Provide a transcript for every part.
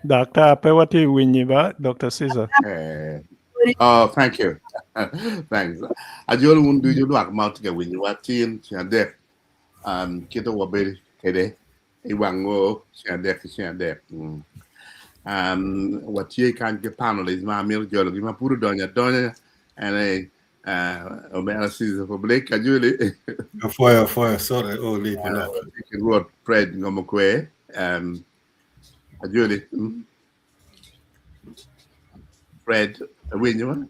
Doctor, Pewati Winyiba, Dr. Caesar. Oh, thank you. Thanks. I just want to do you like mouth get when you are teen, Shandek. Kita wabe kede. Iwango, Shandek. What you can't get panel is my meal, Jolly, my put on your donor, and a Omera Caesar for Blake, Julie. Fire, sorry, leave it up. Road Fred Ngomokwe, Julie. Fred, win you.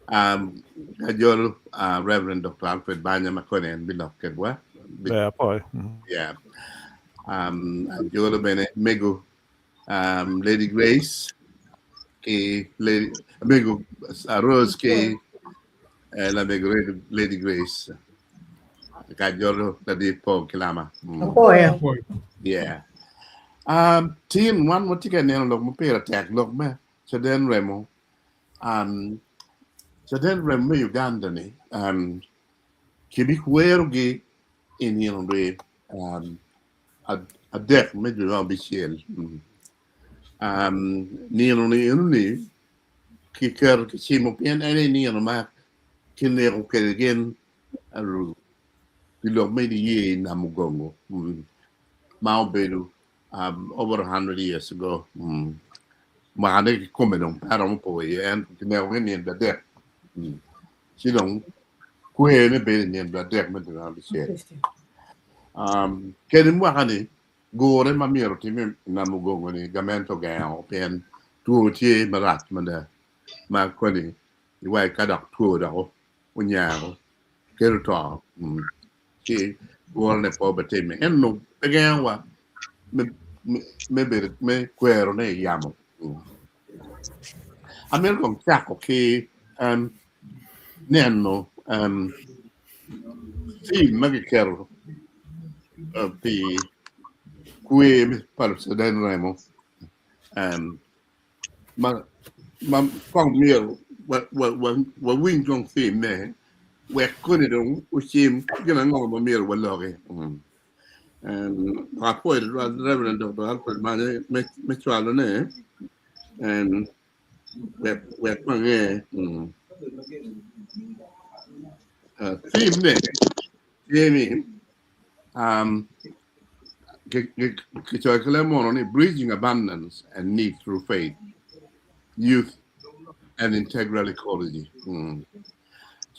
Kajol, Reverend Dr. Alfred Banya Makone and Bill of Kedwa. Yeah, boy. Yeah. Jolo Bene, Mego, Lady Grace, Lady Mego, Rose K, La Mego Lady Grace. Kajolo, Lady Paul Kilama. Yeah. Team one, what you can nail Tic Pire Tek, look, me, Locaden Remo. Locaden Remo Uganda ni kibikuwerugi inilwe a death maybe will be shell ni kicker kimo pian any ni ma kinero again aru bilo maybe ye namugongo Mount Bulu over 100 years ago mà đây come non paramo poi and kinero ni da death she don't quê nó bị nhìn là đẹp mình được làm chuyện cái đến qua này go đấy mà miêu thì mình nằm một gồng này gamento gạo pen tua chi mà rạt mà đây mà coi này quay cả đọc tua đâu ở nhà cái đó cái go này bỏ bớt mình em nó cái gạo wa mình bị mình quê rồi này yam anh em còn chắc ok nên nó sì, ma che chiaro di cui parlo del Remo ma con mio wa win con film ne we con it usim che non ho mio quello che ma poi il Reverend Dr. Alfred ma me chualo ne we con theme ne Jamie che cioè che le bridging abundance and need through faith youth and integral ecology you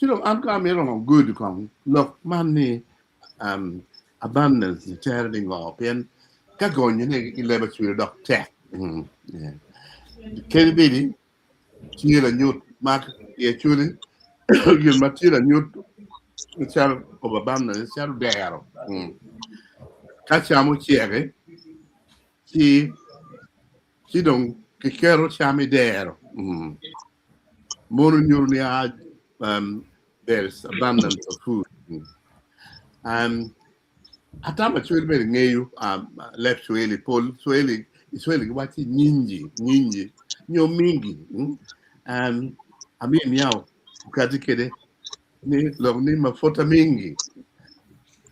know I'm coming good come look money abundance charity ngọc and các gọi như này cái level chữ đọc tech cái gì chỉ là nhút mà cái chữ này cái mà chỉ là nhút Ciao come banda ciao dero facciamo chiare si don che chiaro chiami dero mono giorni there's abundance of food atama chwele bere ngeyu left chwele pol chwele wati nyingi nyo mingi ami miao ukati kede ni mafuta mingi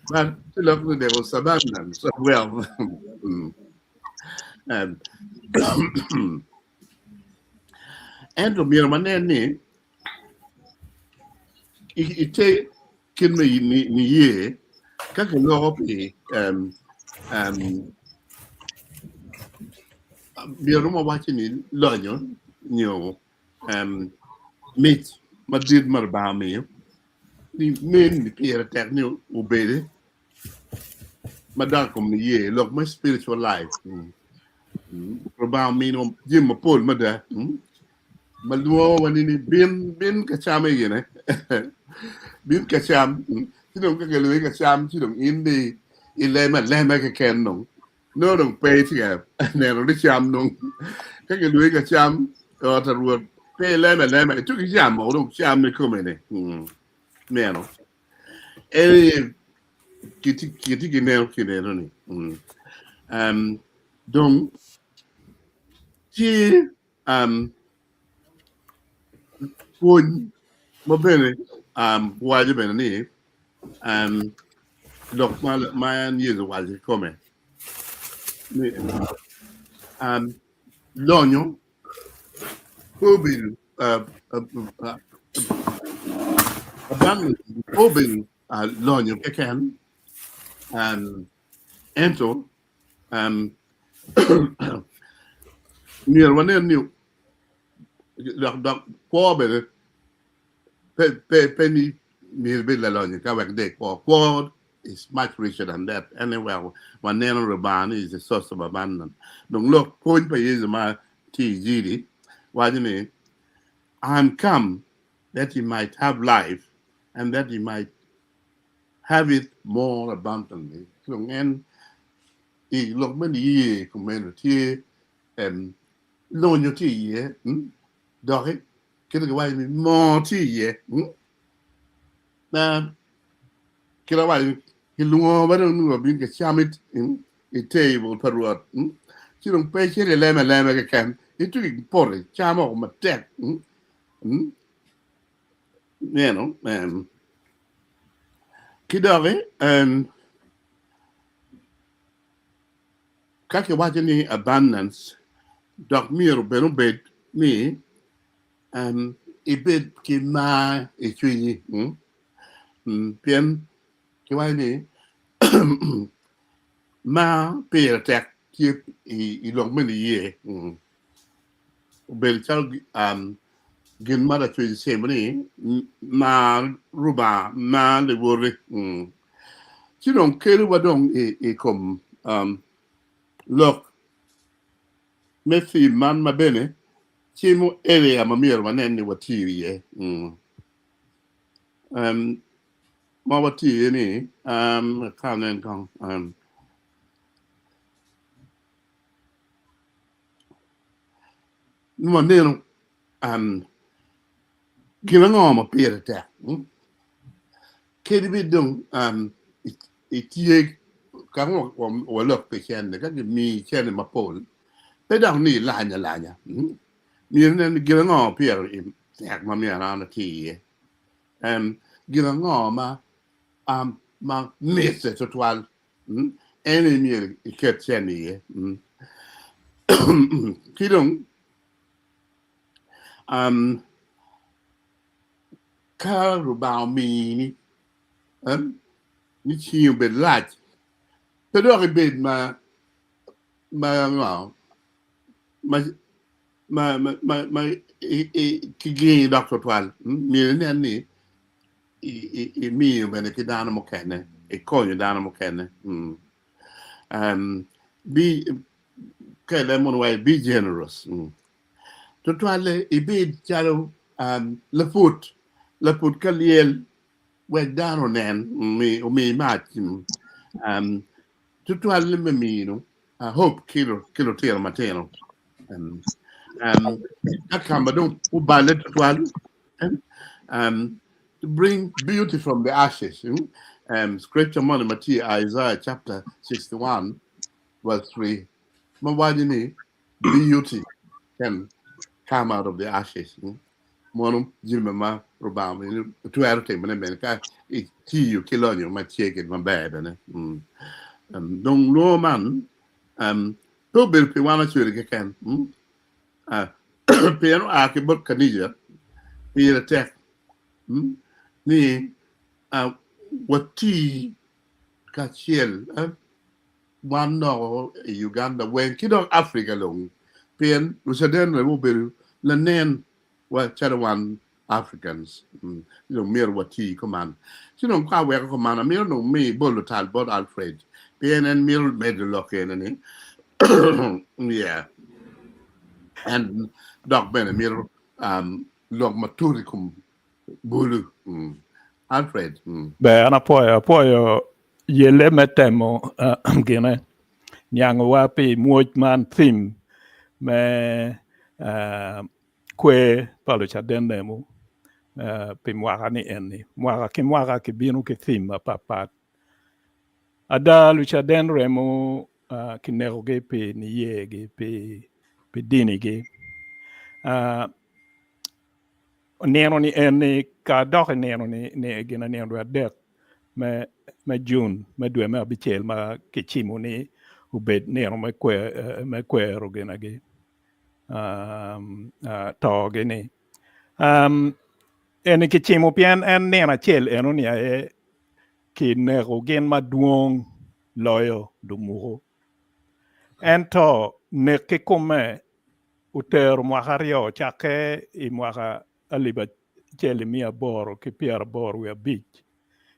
but there was abundance so well and mira manene ite kinme ni ye kaka lopi mira mo wachi ni lonyo nyo meat madrid marbami ni men Pire Tek ni ubede madam kom ni ye look my spiritual life about me no jim pol mada malwo wani ni bin ka chama yene bin ka cham ti dong ka le ka cham ti dong indi ile ma ka ken no dong pe ti ga ne no cham no ka le ka cham o ta ruo pe le tu ki cham mo dong cham ni ko me ne meno kiti kinero ni donc ti pun mo bene waje bene ni dok ma yezo waje come ni Lonyo, Kobil, abandoned Kobil, Lonyo, Kekan, and Ento, near one new, the Quabbel, Penny, near Villa Lonyo, Kawak Day, Quad is much richer than that. Anywhere, one name Raban is the source of abandon. Don't look, point by is my TGD. Why do you mean? I'm come that he might have life and that he might have it more abundantly. So, and he look many years community and loan your tea year, dog it, get away with more tea year. Now, get away, he long over don't know being a chamit in a table per word. She don't pay she lemon can. It took porridge, charm of my deck. You know, Kidare and Kakiwatini abundance, Doc Mir Benobed, me, and a bit Kima, a twinny, Pian, Kiwani, Ma, Pire Tek, keep a long many year, Belchal, Gin mother to the same, Ma, Ruba, Ma, the worry, you don't care what don't a come, look, Messi man ma bene, Chimo area mamir manene watiri ma watiri ni kanen kong numa neno gilango ma pere ta kedi bidung itie kang wa lok pe chen ka mi chen ma pol pe dang ni lanya mi nen gilango pere yak ma mi ana ti gilango ma ma messe total enemy iket chen ni kidong ka rubao mi ni ni chi be lat te do ke be ma ki gi doctor twal mi ne ni mi be ne ki dana mo kene e ko ni dana mo kene be kele mon way be generous to twale e be chalo le put kaliel we dano nen mi matim to twale me mi no I hope kilo tero mateno akamba don't ubale to twale to bring beauty from the ashes. Scripture money Matthew Isaiah chapter 61 verse 3. Mawajini beauty can come out of the ashes. Monum jimama robam to erte meneka it you kill on you my check it my bad don't no man to be piwana churi can piano akibot kanija Pire Tek ni wati kachiel one no Uganda when kidong Africa long pien Locaden Remo la nen wa Chadawan Africans mir wati command you kwa we command mir no me Bulu tal bot Alfred pien and mir made Locaden yeah and Doc Ben mir log maturicum Bulu Alfred Beh, apoio yele metemo gine nyango wapi muoj man thim me kwe palo cha dendemu pi mwaka ni eni mwaka ki binu ki thim papat ada lucha den remo ki nego ge pi ni ye ge pi dini ge neno ni eni ka doke neno ni gina neno adek me June me dwe me abichel ma kichimo ni ubed neno me kwe rogena gi to gini en ki chimo pian en nena chel eno ni e ki nego gen maduong loyo dumuro ento ne ke come uter mwaka rio chake I mwaka aliba cheli mia boro ki piara boro wi abich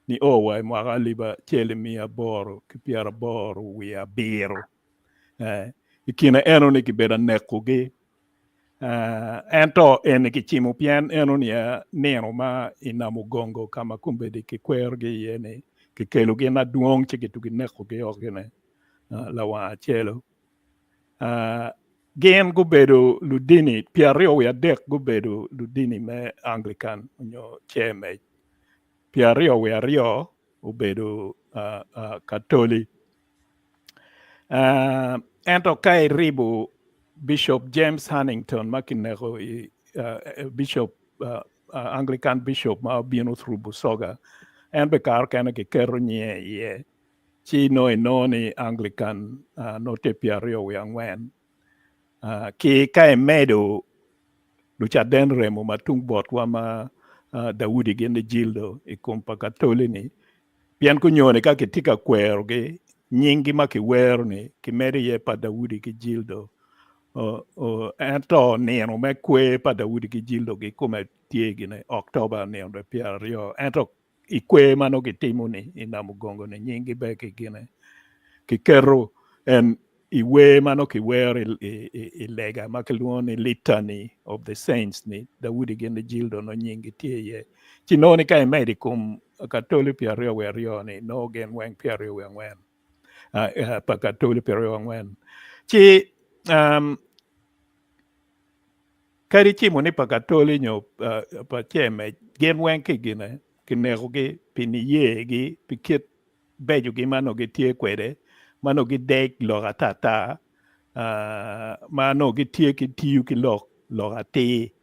ni owa mwaka aliba cheli mia boro ki piara boro wi abiro ikina eno ni ki beda nekugi ento en ki chimo pian eno ni neno ma inamugongo kama kumbe di ki kwergi yene ki kelo gi na duong chiki tuki nekugi ogene lawa chelo gen gubedo ludini piario wi adek gubedo ludini me Anglican nyo cheme piario wi ario ubedo Katoli ento kai ribu Bishop James Huntington makinego Bishop Anglican Bishop ma bino through Busoga en bekar kana ki kero nye ye chi no ni Anglican no te piario wi angwen ki kai medo Locaden Remo matung bot wa ma Daudi gende jildo ikumpa Katoli ni pian kunyone ka kitika kwero ge nyingi ma ki wero ni ki meri ye pa Daudi ki jildo ento neno me kwe pa Daudi ki jildo gi kuma tiegi ne October neno de piario ento ikwe mano ki timo ni inamugongo ni nyingi be ki gine ki kero en iwe mano ki wero ilega ma ki luoni litany of the saints ni Daudi gende jildo no nyingi tie ye chinoni ka imedi kum Katoli piario we rio ni no gen weng piario we ngwen pa Katoli piario ngwen chi kari chimo ni pa Katoli nyo pa cheme gen weng ki gine kinego gi pini ye gi pikit bejo gi mano gi tie kwede mano gi dek loga tata mano gi tie ki tiu ki loga ti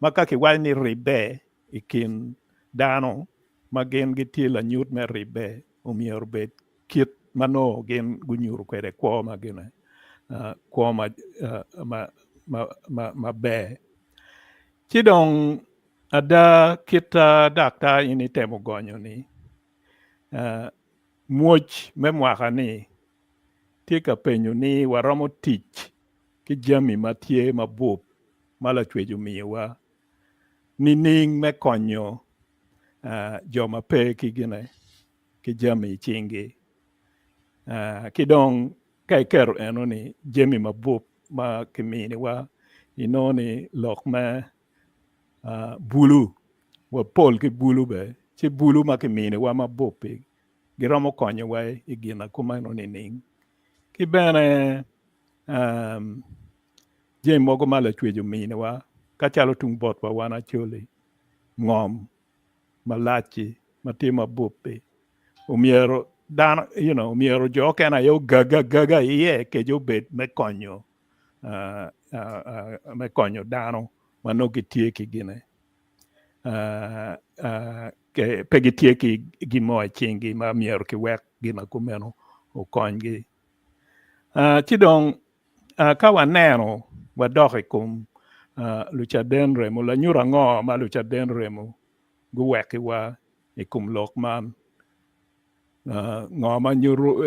maka ki wal ni ribe ikin dano ma gen gi tie la nyut me ribe umier bet kit mano gen gunyuru kwede kwa ma gine kwa ma be chidong ada kita dakta ini temo gonyo ni muoch me mwaka ni tika penyo ni waromo tich ki jami matie mabup mala chwejo miwa ni ning me konyo joma pe ki gine ki jami chingi kidong kai kero eno ni jami mabup ma kimini wa inoni lok me bulu wa pol ki bulu be chi bulu ma kimini wa mabup giromo konyo wa igina kuma no ni ning ki bene jami mogo mala chwejo mine wa kachalo tung bot wa wana choli ngom malachi matima bupe umiero dan umiero jo kena yo gaga ye ke jo bet me konyo dano mano gitie ki gine ke pegitie ki gimo chingi ma miero ki wek gina kumeno o kongi chidong ka waneno wadoke kum Locaden Remo la nyura ngo ma Locaden Remo gu weki wa ikum lok man ngo ma nyuru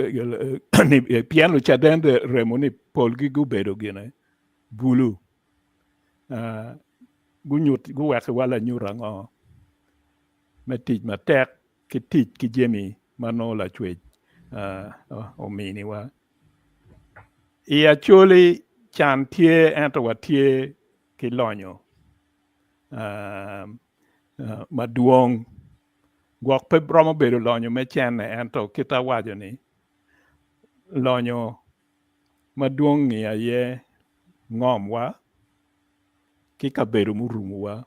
ni pian Locaden Remo ni pol gi gu bedo gine Bulu gu weki wa la nyura ngo me tich ma tek ki tich ki jemi mano la chwej omini wa ia choli chan tie ento wa tie ki lonyo maduong gwok pe bromo bedo lonyo me chene ento kita wajo ni lonyo maduong ni ye ngom wa ki kabedo murumu wa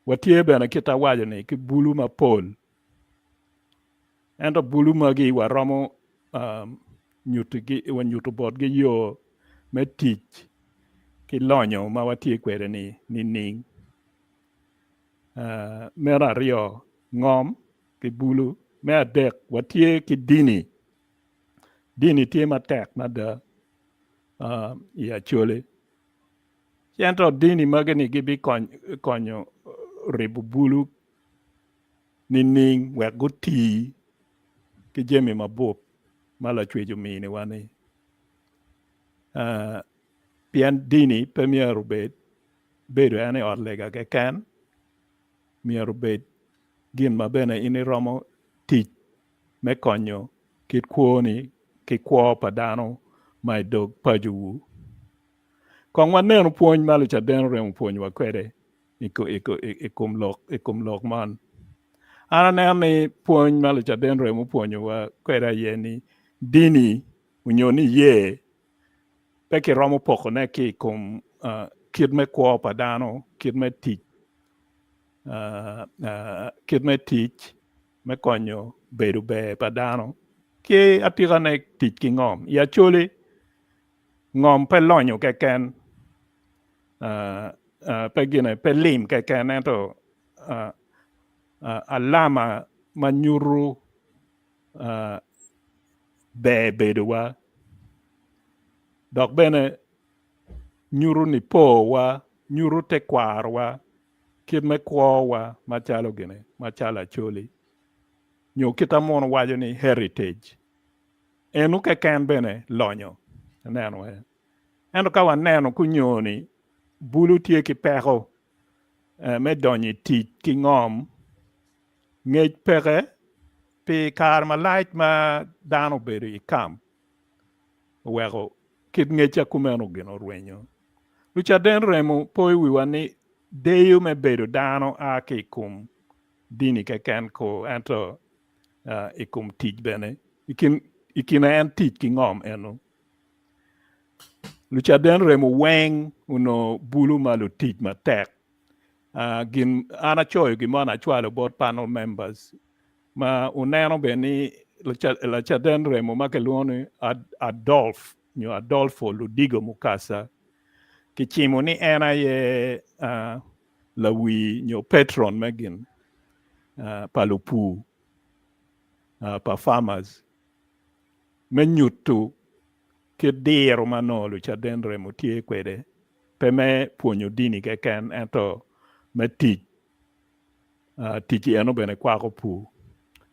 watie bena kita wajo ni ki bulu mapol ento bulu magi wa romo nyuto bot gi yo me tich ki lonyo ma watie kwede ni ning mera rio ngom ki bulu me adek watie ki dini tie matek nada ya chole Chiento dini magani gibi konyo ribu bulu nining wek guti ki jemi mabop mala chwejo mine wani pian dini pe miaru bedo ane ot lega ke ken miaru gin mabene ini romo tich me konyo kit kuoni ki kuo padano mai dog pajuwu kong waneno puonj malu cha den remo puonj wa kwede ikum lok man ana neni puonj malu cha den remo puonj wa kwede yeni dini unyoni ye peki romo poko ne ki kum kit me kuo padano kit me tich me konyo bedo be padano ki atika ne tich ki ngom ya chuli ngom pe lonyo ke ken pe gine pe lim ke ken ento alama manyuru be bedo wa dok bene nyuru ni po wa nyuru te kwar wa kit me kwo wa machalo gine machala choli nyo kita mon wajo ni heritage enu ke ken bene lonyo neno eno ka waneno kunyoni bulu tie ki peko me donyi tich ki ngom ngej peke pi kar ma lach ma dano bedo i kam weko kit ngecha kumeno gino rwenyo lucha den remo poi wiwa ni deyo me bedo dano aki kum dini ke ken ko ento ikum tich bene ikina en tich ki ngom eno lucha den remo weng uno bulu malu tich matek gin ana choyo gimana chwalo board panel members ma uneno beni la chaden remo make luoni Adolfo Ludigo Mukasa kichimo ni ena ye la wi nyo patron megin palupu pa farmers menyutu ke dero manolo chaden remo tie kwede pe me puonyo dini ke ken ento me tich eno bene kwako pu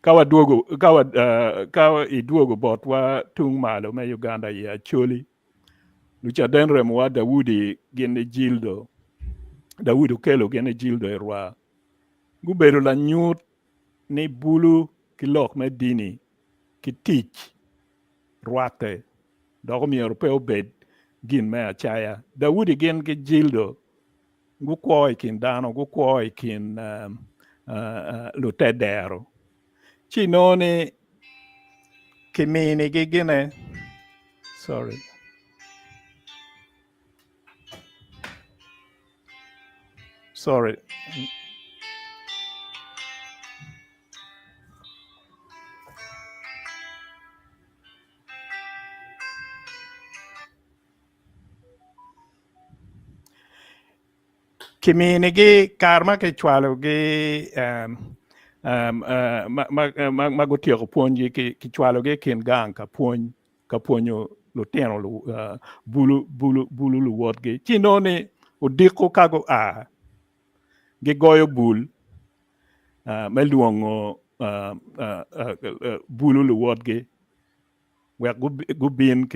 kawa iduogo bot wa tung malo me Uganda ya choli lucha den remo wa Daudi gene Gildo Daudi okelo gene Gildo erwa gubedo la nyut ni bulu kilok me dini ki tich rwate dogo miero pe obed gin me achaya Daudi gen ki Gildo gu kwoi kin dano gu kwoi kin lutedero Chinoni kimini gigine sorry kimini gi karma ke chwalo gi magotieko puonji ki chwalo gi kin gang ka puonyo lutino bulu luwotgi chinoni udiko kago gigoyo bul meluongo bulu luwotgi wek gubin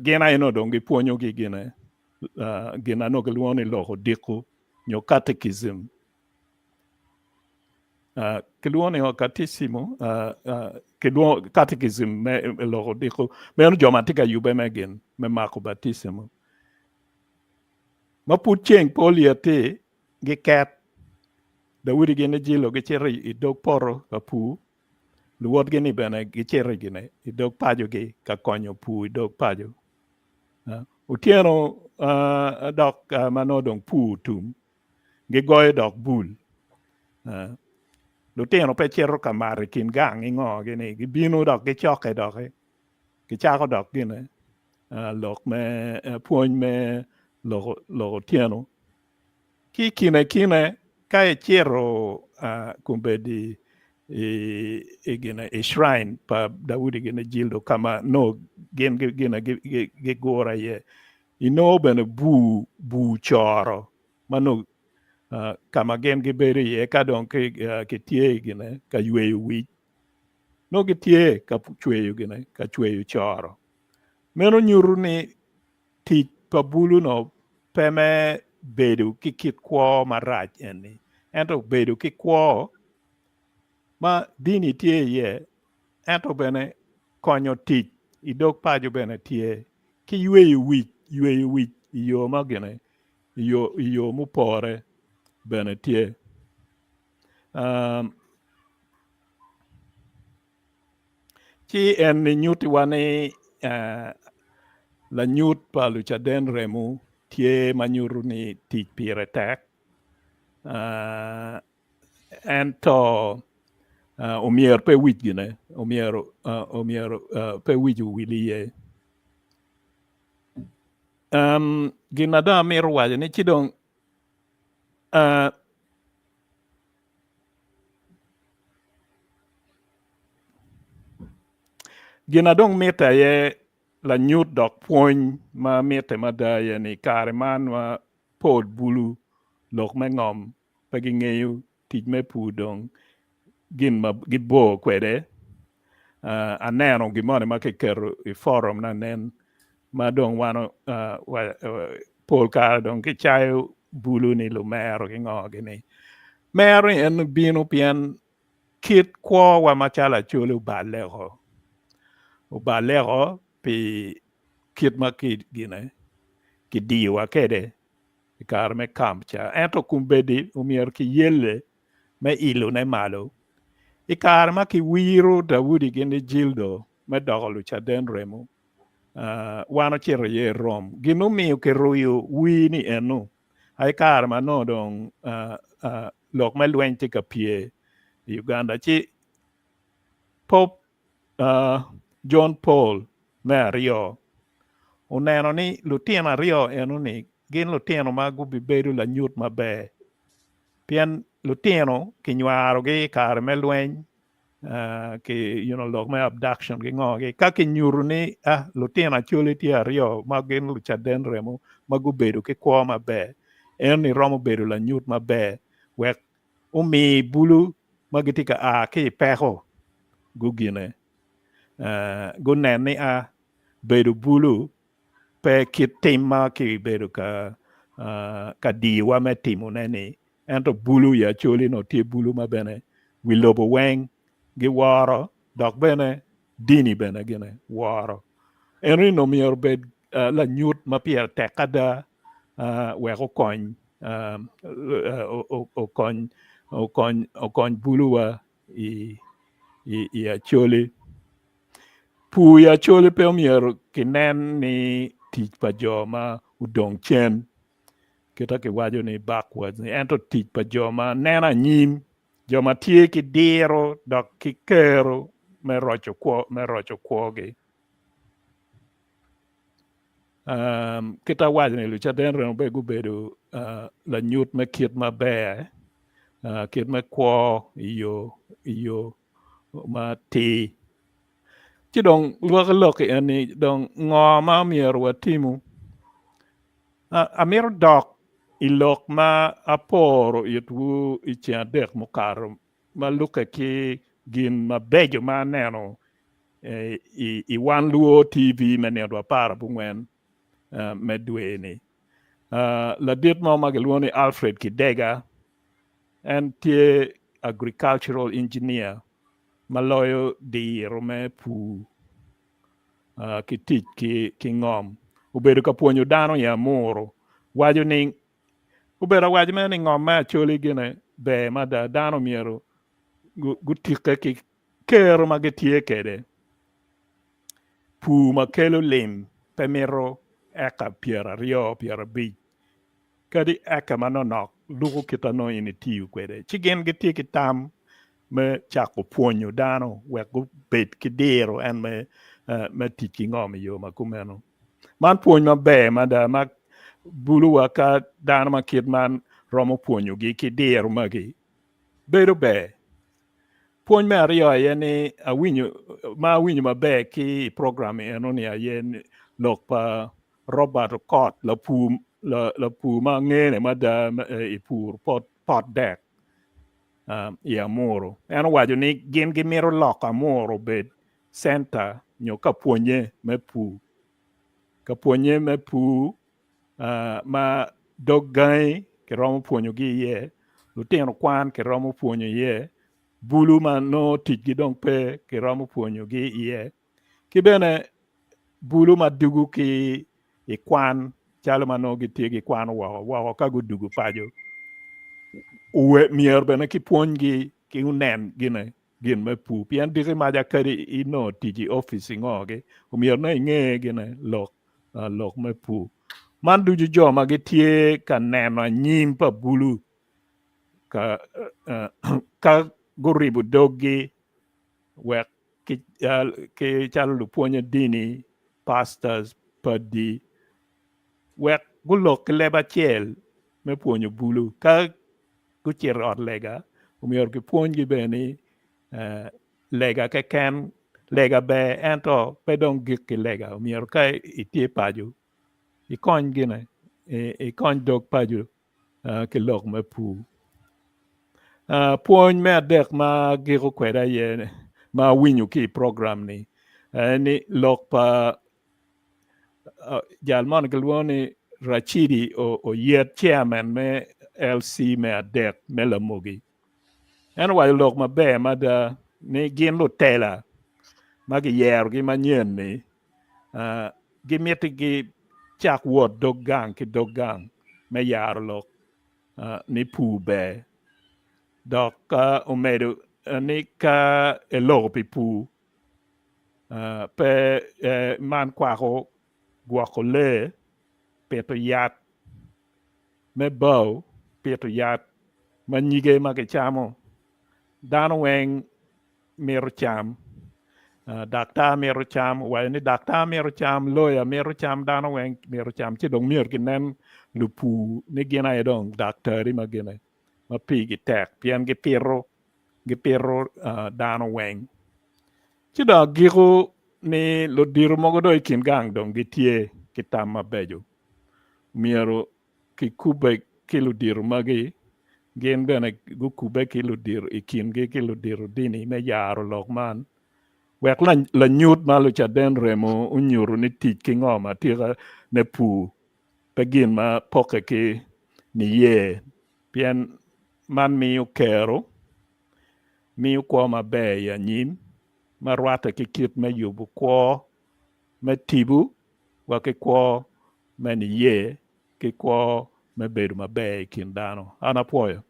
gina ino dong gipuonyo gi gina no giluoni loko diko nyo catechism kiluoni o catissimo catechism me loko diko me joma tika yube megin me mako batisimo maput cheng poliate gi ket Daudi gene jilo gi cheri idog poro ka pu luwot gini bene gi cheri gine idog pajo gi ka konyo pu idog pajo utieno dok manodong pu tum gi goyo dok bul lutino pe chero kamare kin gang ingo gini gibino dok gi choke doke gichako dok gine lok me puonj me loko tieno ki kine ka e chero kumbedi gina shrine pa Daudi gina jildo kama no gina gora ye bene bu choro mano kama gibere ye ka don ke tie gina ka yweyo wi no ke tie ka chweyo gina ka chweyo choro meno nyuru ni ti pa Bulu no peme bedo kikit kwo marach eni ento bedo kikwo ma dini tie ye ento bene konyo tich idok pajo bene tie ki yweyo wich yo magene yo mupore bene tie chi en ni nyuti wani la nyut pa Locaden Remo tie manyuru ni Tic Pire Tek ento omier pe wich gine omier pe wich wili ye gina da mir waje ni chidong gina dong meta ye la nyut dok puony ma meta ma da ye ni kare man ma pod Bulu lok me ngom pa gi ng'eyo tij me pu dong gin ma gibo kwede aneno gimone ma kikero i forum na nen ma dong wano pol kare dong kichayo Bulu ni lo mero gi ng'o gini mero en bino pien kit kwo wa machala chule ubalego pi kit ma kit gine kidiwa kede kar me kamcha ento kumbedi umier ki yelle me ilo ne malo ikar ma ki wiro Daudi gini jildo me dogo Locaden Remo wano chiro ye rom ginu miyo ke ruyo wini enu ay kar ma no dong lok me lweny ti ka pie Uganda chi Pope John Paul me ario uneno ni lutino ario enu ni gin lutino ma gubi bedo la nyut maber pien lutino kinywaro gi kar me lweny ki lok me abduction gi ng'o gi ka kinyuru ni lutino acholi ti ario ma gin Locaden Remo ma gubedo ki kwo maber en ni romo bedo la nyut maber wek umi Bulu ma giti ka ki peko gugine gunen ni bedo Bulu pe kit tim ma ki bedo ka diwa me timo neni ento Bulu ya choli no tie Bulu ma bene wilobo weng gi woro dok bene dini bene gine woro enri no mier bed la nyut ma pier tekada wek okony Bulu wa i acholi pu ya choli pe omier kinen ni tich pa jo ma udong chen kita ki wajo ni backwards ni ento tich pa jo ma nena nyim jo ma tie ki diro dok ki kero me rocho kwo gi kita wajo ni Locaden Remo be gubedo la nyut me kit maber kit me kwo iyo ma ti chi dong lok eni dong ng'o ma mier watimu amir dok ilok ma aporo itwu ichi adek mokaro ma luka ki gin mabejo ma neno i wan luo TV menendo apara bungwen me dwe ni la dit mo mageluo ni Alfred Kidega en tie agricultural engineer maloyo di rome pu ki tich ki ng'om ubedo ka puonyo dano ya moro wajo ni ubedo wajo me ni ng'om ma choli gine be ma dano miero gutike ki kero ma gitie kede pu ma kelo lim pe miro eka piera bich kadi eka manonok luko kita no ini tiu kwede chigen gitie ki tam me chako puonyo dano wek gu bet ki diro en me tich ki ng'om yo ma kumeno man puonj maber ma Bulu wa ka dano ma kit man romo puonyo gi ki diro magi bedo be puonj me ariyo en ni awinjo maber ki program eno ni ayen lok pa Robert Scott la pu ma ng'ene ma da i pur pot dek i Amoro. En owacho ni gin gimiro loko Amoro bed center nyo ka puonje me pu. Ka puonje me pu ma dog gai ke romo puonjo gi iye. Lutino kwan ke romo puonjo iye. Bulu ma no tich gi dong pe ke romo puonjo gi iye. Ki bene bulu ma dugu ki i kwan chalo ma no gitie gi kwan wako ka gudugu pajo. Uwe mier bene ki puonj gi ki unen gin me pu. Pien diki maja kari ino tiji office ngoge. Umier na ing'e gine lok me pu. Man duju jo ma gitie ka neno nyim pa bulu ka guribu doggi wek ki chalo lu puonjo dini pastors padi wek gulok leba chiel me puonjo bulu ka guchir ot lega umior ki puonj gi beni lega ke ken lega be ento pedong gik ki lega umior ka itie paju ikony gine ikony dog paju ki lok me pu puonj me adek ma giko kweda ye ma winyo ki program ni ni lok pa jal mon gelwoni Rachidi o yet chairman me LC me adek me lamogi en wa lok ma be ma da ni gin lo tela ma gi yer gi manyen ni gi mieti gi chak wot dog gang ki dog gang me yar lok ni pu be dok umedo ni ka elopi pu pe man kwako gwako le peto yat me bow peto yat manyige magichamo dano weng miro cham dakta miro cham ni dakta miro cham lawyer miro cham dano weng miro cham chi dong mir ginen lupu ni gina edong daktari magine ma pigi tek pian gipiro dano weng chi da gigo ni lo diru mogo do ikin gang dong gitie kitam mabejo miro ki kube kilo diru magi gen bene gu kube kilo diru ikin gi kilo diru dini me yaro lok man wek la nyut ma Locaden Remo unyuru ni tich ki ngoma tira ne pu pegin ma poke ki ni ye pien man miyo kero miyo kwa mabe ya nyim ma rwata ki kit me yubu kwa me tibu wa ki kwa me ni ye ki kwa me bedu mabe kin dano ana poyo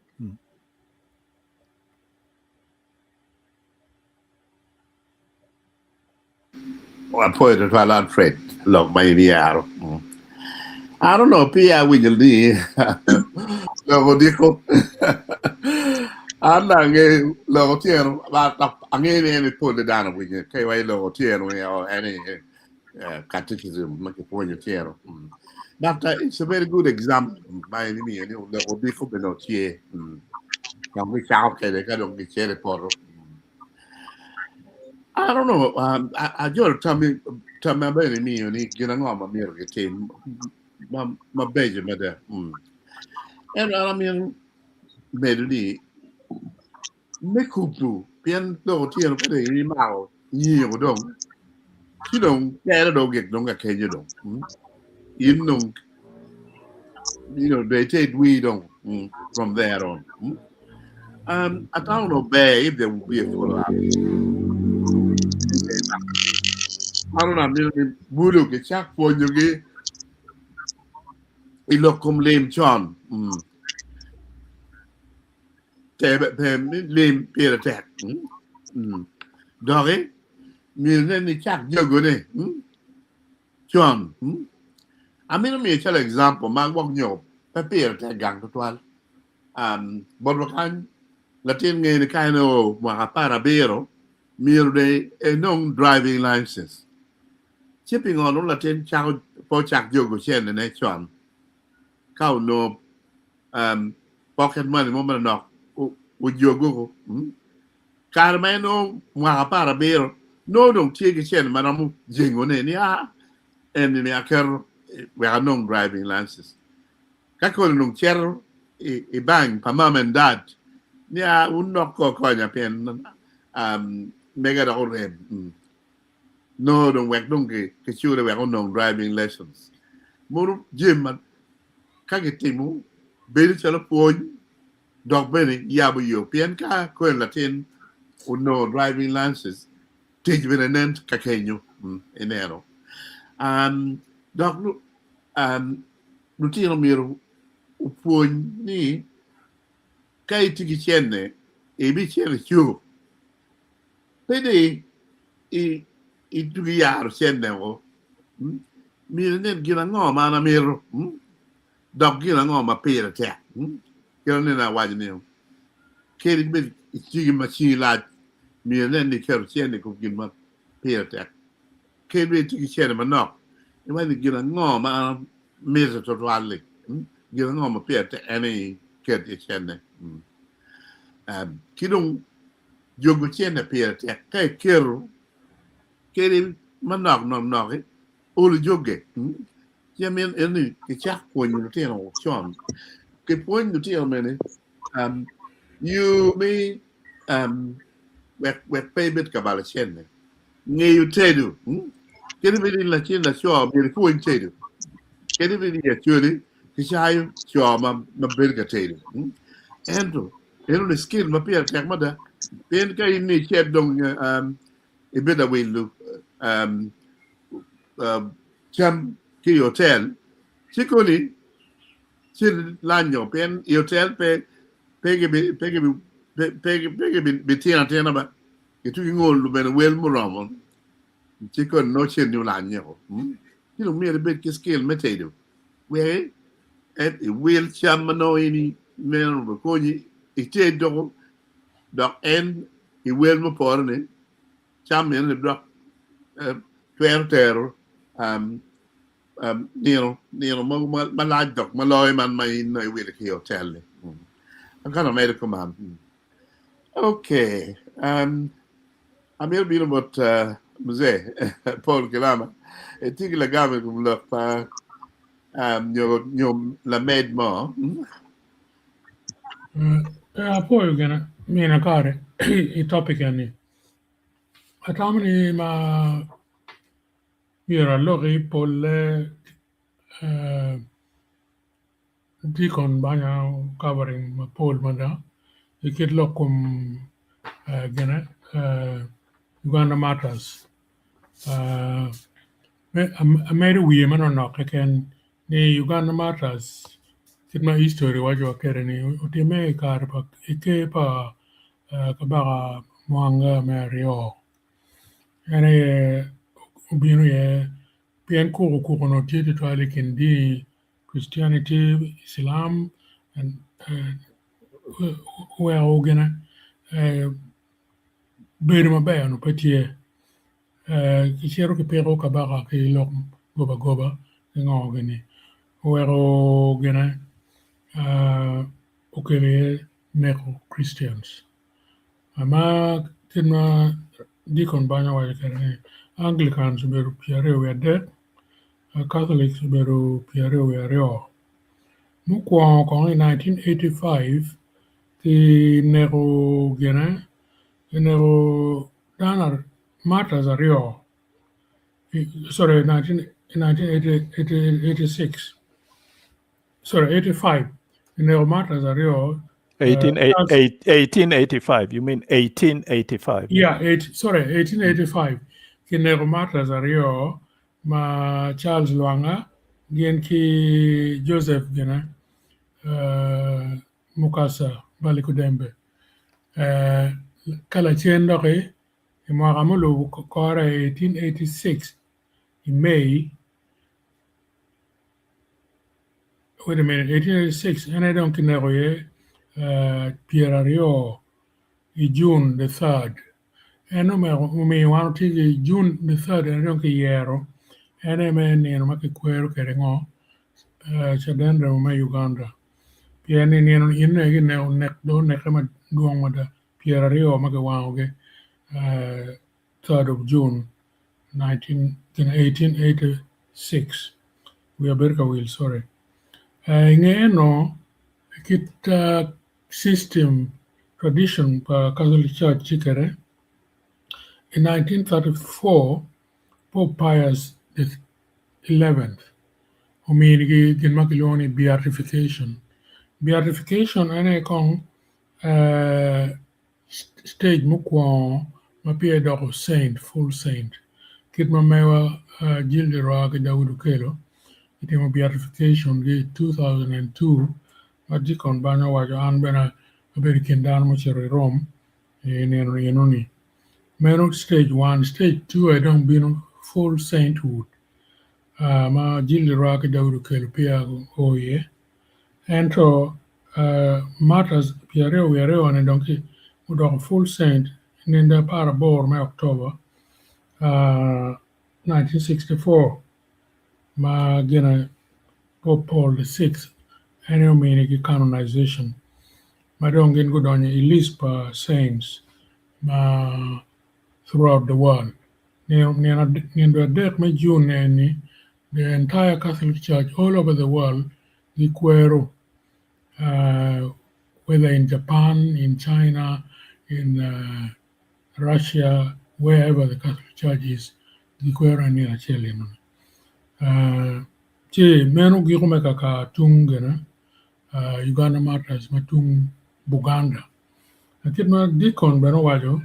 Wa poi to la Fred lok mai ni aro. I don't know pia wigel di. Lo dico. Alla nge lo tieno ba ange ne put the down wigel. Kai wai lo tieno or any catechism make point tieno. But it's a very good example by any means. Lo dico beno tie. Yang we count che le cado che c'è porro. I don't know. I just tell me bene mio ni gina ngoma mio che te ma beje ma da. And I mean meduni me kupu pian do tieno pe ni mao ni o dong. Chi dong ke do get dong ka ke dong. In dong they take we dong from there on. I don't know if there will be a follow-up. I don't know, Bulu ke chak po nyugi ilokum lem chon. Te lem Pire Tek. Doggy, ni chak jogo ne. Chon. I mean, me tell example, man wong nyo, pe Pire Tek gang to twal. Bodwakan, Latin ngay ni kaino mga parabero, mir de non driving license. Chipping on Latin chak po chak jogo chen ne chon. Kau no pocket money mo man nok would you go Carmeno mwa para bero no don't take a chen manamu jingo ne ni and in akero we are non driving licenses kakol nung cher e bang pa mom and dad nia unok ko nya pen mega da rem no don't work don't ke chure we are non driving lessons muru jim kagetimu bel chalo pon dog bene yabu yo pien ka ko latin no driving licenses teach venenen kakenyo enero dog lutino miro upon ni kai tiki chenne e bi chenne chu pede i tugi yaro chenne o miro nen gina ngoma na miro dog gina ngoma pere te gina nena wajne keri be tigi machi la miro nen ni kero chenne ko gina pere te keri be tigi chenne manok e wajne gina ngoma miro to wale gina ngoma pere te any keri chenne kidong jogo chenne pere te kai kero keri manok nok olu joge jamen eni ke chak ponyo te no chon ke ponyo te mene you may we pay bit kabala chenne nge you tedu keri be la chenne cho be ko in tedu keri be ya chori ke chayo cho ma berga tedu endo eno skill ma pere tek mada pen kai ni chet dong e beda we lu cham ki hotel chikoni chil lanyo pen hotel pege be tena ba itu ngol lu ben wel mo ramon chikon no chen ni lanyo kilo mi be ki skill metedo we et wel cham no ini men ko ni ite do en i wel mo porne cham en do twer Nino ma laj dok ma loy man mai no we the hotel I'm kind of made a command okay I'm here being about muse Paul Kelama e tigi la game kum lo pa nyo la med mo poi gana mina kare I topic ani atamani ma mira lori polle dikon banya covering ma pol manda ikit lokum gana Uganda matters made we man no can ni Uganda matters kit ma history wajo kere ni utime kar pa ike pa kabara mwanga mario ene ubinu ye pien ko no tete to ale can be Christianity Islam and where ogena berma ba no patie kishero ke pero kabara ke lok goba ngogeni wero gena okele neko Christians ama tinma dikon banya wa kere Anglicans beru piare we de Catholics beru piare we rio mukwa ko in 1985 ti neko gena neko danar matters rio sorry 1986 sorry 85 neko matters rio 1885. You mean 1885? Yeah, 1885. Kinero matters ario ma Charles Lwanga gen ki Joseph gena Mukasa Balikudembe. Kala chendo ke imwagamulu kora 1886 in May. Wait a minute, 1886 and I don't kinero ye Pierre Ario June the 3rd. Eno me wano tigi June the 3rd eno ki yero ene me nino maki kwero kere ngo chadendre me Uganda pieni nino ine nek do nekema duong mada Pierre Rio Magawange, 3rd of June 1886. We are Berka will, sorry. Ngeno, kit system tradition pa Catholic Church chikere. In 1934, Pope Pius XI, umiri ginmakiloni beatification. Beatification ane kong stage mukwa mapia doko saint, full saint. Kit mamewa Gilde Roa Daudu Kelo, itemo beatification gi 2002, Majikon banya wajo anbena American dan mochero Rome, yenoni. Meno stage 1, stage 2 I don't been full sainthood. Ma Gilde Roa Daudu Kelo pia oye. And so matters piareo wiareo ane donki udok full saint nenda para bor me October 1964 ma gina Pope Paul VI annual meaning canonization ma dong gin gudonye ilispa saints ma throughout the world. Nendo dek me June ni the entire Catholic Church all over the world gikwero whether in Japan, in China, in Russia, wherever the Catholic Church is, gikwero ni achele no. Che menu gikume kaka tungena Uganda matters matung Buganda. Akit ma dikon beno wajo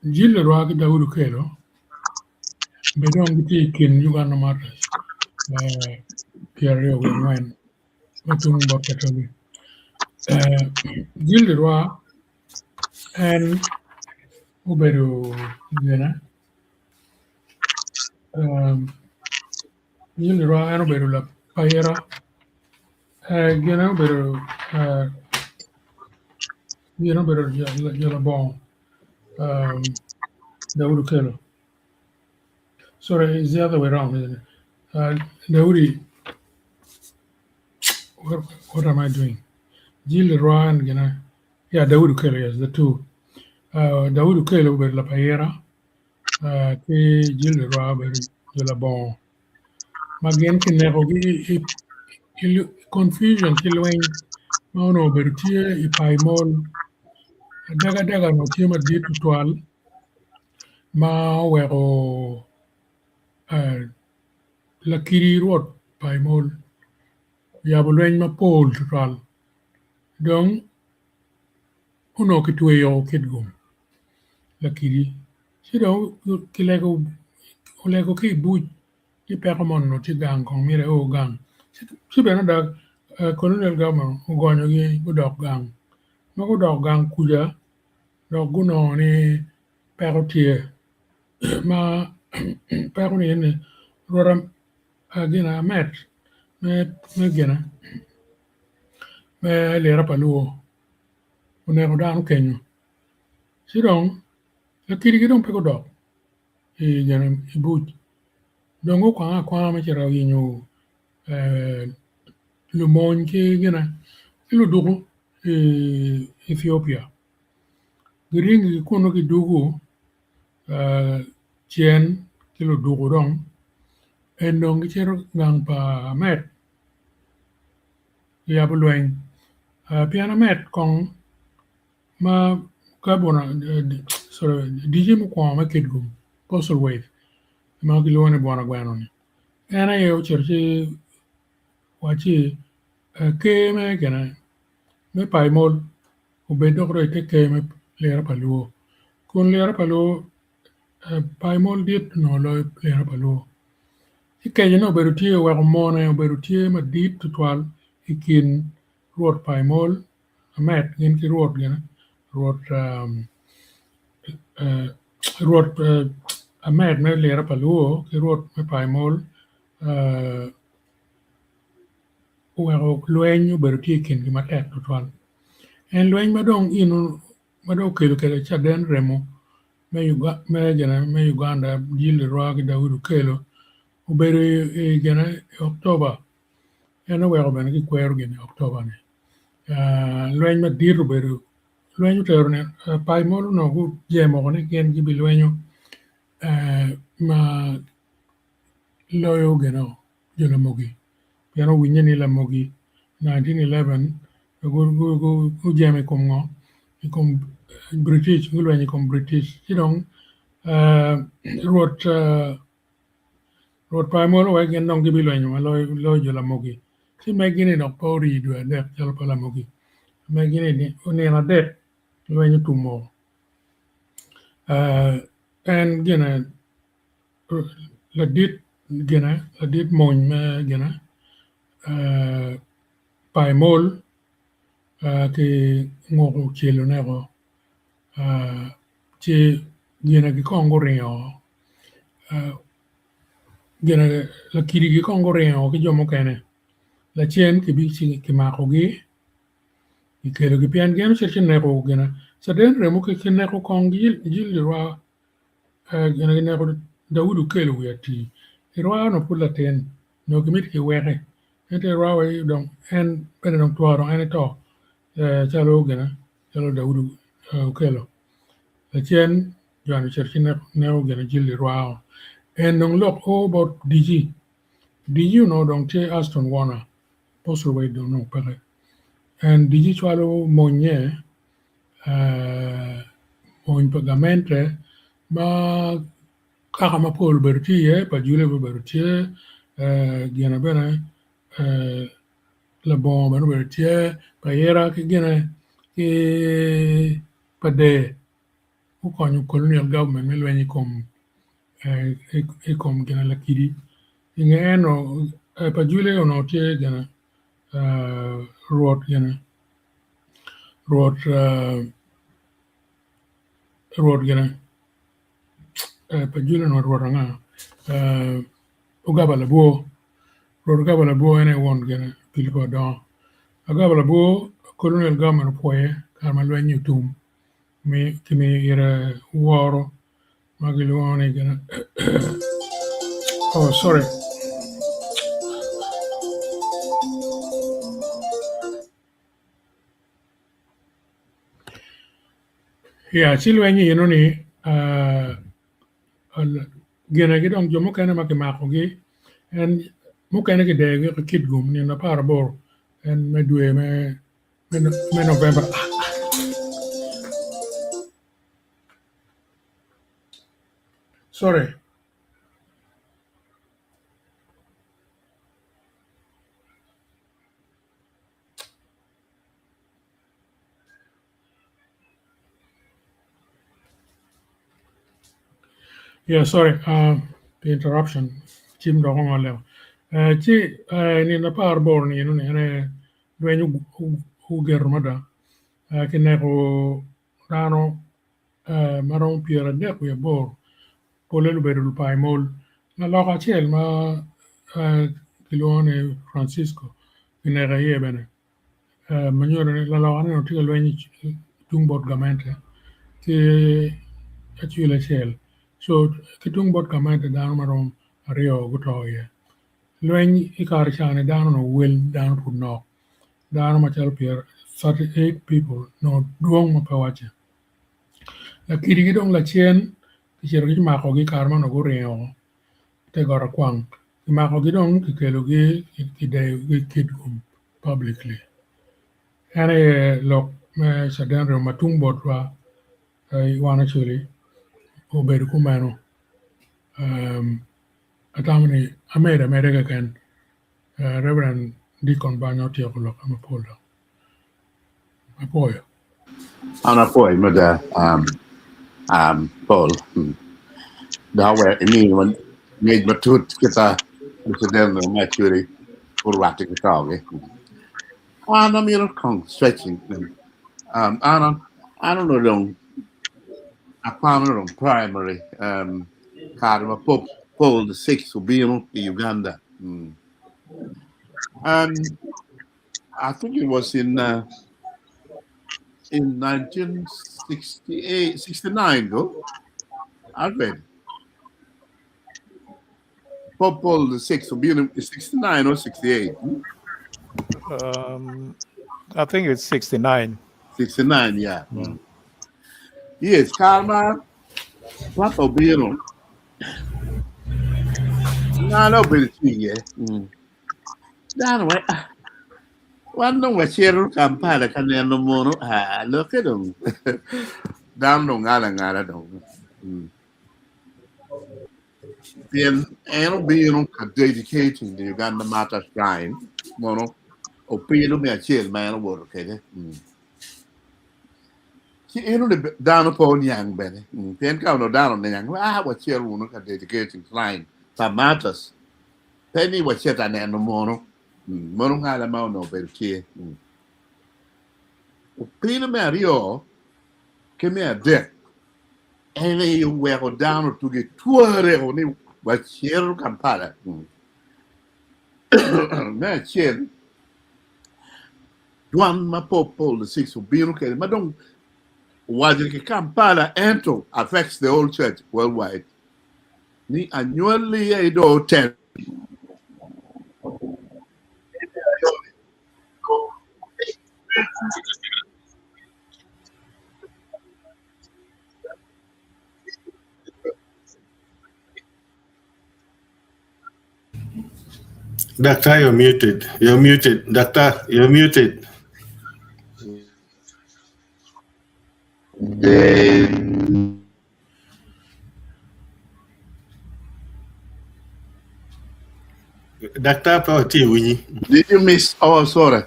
Gilde Roa Daudu Kelo bedong giti kin Uganda matters Pierre Wen matung Bokatoni. Gilde Roa and Uberu Gena Gilde Roa and Uberu La Paera Gena Uberu Gena Uberu Jalabon Daudu Kelo. Sorry, it's the other way around, isn't it? Daudi, what am I doing? Gilde Roa and Gena, yeah, Daudu Kelo, yes, the two. Daudu Kelo Uberu La Paera, Gilde Roa Uberu Jalabon. Magain kinerogi confusion kilwen no bertie ipaimol daga no tima ditu twal ma wero la kiri rot paimol yabulwen ma pol twal donc uno kitweyo kitgum la kiri sido kilego ki buj ti pekomon no ti gang kong mire o gang si beno da colonial government ugonyo gi udok gang no udok gang kuja do guno ni perotie ma pero ni ne roram agina met me gina me lera paluo unego danu kenyo sidong la kiri gidong peko dok gina ibuj dongo kwa ma chira yinyo le mon ki gina ilu dugu Ethiopia giringi kuno ki dugu chien kilo dugu dong endong ki chero gang pa met yabulwen piana met kong ma kabona sorry diji mo kwa ma kidgum postal wave ma kilone bona gwanoni ena yo cherchi wachi ke me gana me paimol ubedo kro te ke me lera paluo kun lera paluo paimol dit no lo lera paluo ike no berutie wa mona berutie ma dit twal ikin ruot paimol amet ngin ki ruot gana ruot ruot amet me lera paluo ki ruot me paimol wero lwenyo berutie kin gi matek twal en lweny madong inu madong kelo kele chaden remo me Uganda Gilde Roa Daudu Kelo uberu gana October eno wero bene ki kwero gene October ne lweny madir uberu luenyo terone pai molo no gu jemo ne gen gibi luenyo ma loyo geno Jaramogi piano winye ni Lamogi 1911 gu jeme kom British gu luenyo kom British chidong ruột pai molo wa gen dong gibi luenyo ma loyo Jaramogi si megini no pori dua dek jalo pa Lamogi megini ni na dek luenyo tumo and gena la dit moñ me gena pai mol ke ngoko chelo nego che gena ki kongo rio gena la kiri ki kongo rio ki jomo kene la chen ki bi ki mako gi ki kelo ki pian gena che nego gena sa den remo ki nego kongi jil wa gena nego Daudu kelo yati irwa no pula ten no kimit ki wege ente irwa wa dong en pene dong tuwa dong ene to chalo gena chalo Daudu kelo la chen jwani cherchi neo gena jilli irwa en dong lok o bot DG no dong che Aston Warner postal way dong no peke en DG chwalo monye mon pagamente ma kaka ma pol bertie pa jule bertie gena bena la bon bena bertie pa yera ki gena ki pa de ku konyo colonial government me lwenyi kom kom gena la kidi inge eno pa jule ono tie gena ruot gena ruot gena pa jule no ruot nga ugaba la buo ruot ugaba la buo ene won gena pilpo don agaba la buo colonial government poye kama lwenyi tum mi kimi ira woro magiluone gena oh sorry yeah silwenyi yeno ni gena gi dong jomo kene ma ki mako gi en mo kene ki de gi kit gum ni na par bor en me due me November sorry yeah sorry the interruption chim do ngol lew chi ni na par bor ni no ne duenyu u germada ki ne ko rano maron piera de ku ya bor polelu berul pai mol na loka chel ma kilone Francisco ki ne ga ye bene manyor la loka no tiga lwenyi tung bot gamente ti achule chel so kitung bot gamente dan maron ario guto ye lwenyi ikar chane dan no wel dan put no dan ma chal pier 38 people no duong ma pawache la kiri gi dong la chien ki chero gi mako gi karma no gorio te gora kwang ki mako gi dong ki kelo gi ki de gi kid gum publicly ane lok me sadan ro matung botwa wana chuli o beru kumano atamni amere kan Reverend Deacon Banyo Tiakulok Amapola apoyo Ana poi mada Paul da we ini man ngej matut kita presiden na churi urwati ka tawge ana miro kong stretching ana no dong apana dong primary karma pop Paul the 6th ubino Uganda and I think it was in 1968 69 go I read Pope Paul the 6th ubino 69 or 68 I think it's 69. 69, yeah. Yes, Karma, what of Bino? No, no, but yeah. That way. One was here, Kampala, can no more. Look at them. Down no Ngala dong. Then, and being dedicating the Uganda Mata Shrine, Mono, or Pino me a chill man work, okay? You know the down upon young Benny. Then count down on the young. What chill will look at dedicating shrine. For matters. Penny was set an animal. Mono had a mount of a chair. Pino Mario came here death. And you were down to get 2 only what chill Kampala. That chill. One ma popo the 6 of being okay. Madam was Kampala ento affects the whole church worldwide. Ni annually a do 10. Doctor, you're muted. You're muted. Doctor, you're muted. Doctor, Did you miss? Oh, sorry.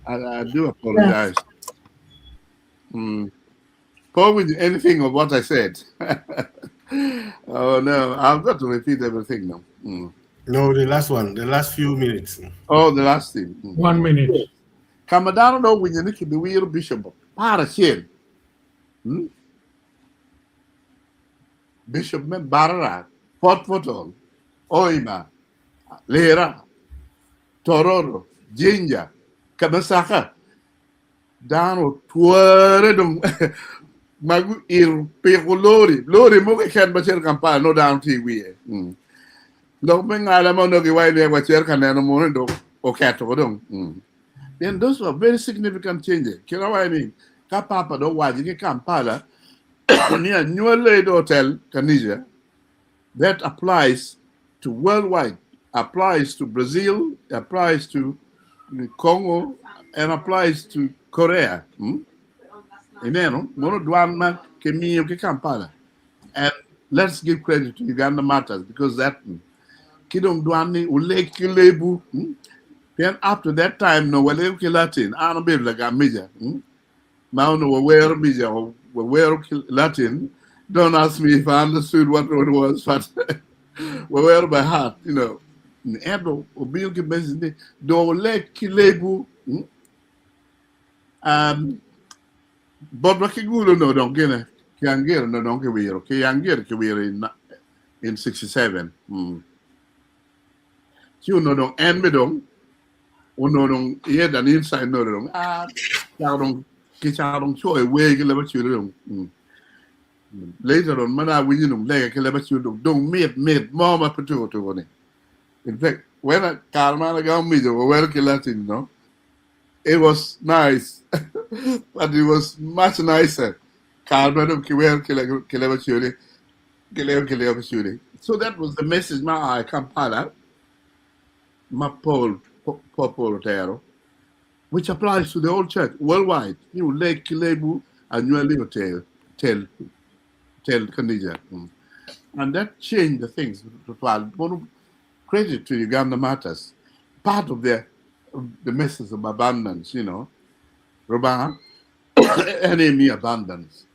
I do apologize. Paul, with anything of what I said? Oh no, I've got to repeat everything now. No, the last one, the last few minutes. Oh, the last thing. 1 minute. Kamadano no when you need to be real bishop. Parashin. Bishop men Barara, Port Potol, Oima, Lera, Tororo, Jinja, Kamasaka. Dano tuaredum magu il pego lori mo che kan bacer campana no down TV lo mengala mo no giwai le bacer kan no mo do o kato dong then those were very significant changes you know what I mean ka papa do waji ke Kampala ni a new lady hotel Kanija that applies to worldwide applies to Brazil applies to Congo and applies to Korea. Mono Dwanma Kemi Kampala. And let's give credit to Uganda Matters because that Kidong Dwani Ule Kilebu. Then after that time, no Wale Latin, I don't be like a major. Now no aware major or aware Latin. Don't ask me if I understood what it was, but aware by heart, you know. Edo Obiuki Besinde do Ule Kilebu. But what no don't get it. Kiangir no don't give it. Kiangir in 67. You know don't end me don't. No don't hear an inside no don't. Don't kitchen show a way you later on mana we you know like you don't meet mama to it. In fact, when I Karma got me the well Latin, you know. It was nice, but it was much nicer. So that was the message I Kampala, my Paul Tero, which applies to the whole church worldwide. You Lake Kilebu and you live tell Kanija. And that changed the things. Credit to Uganda Matters. Part of the message of abundance, you know, Roba, enemy abundance.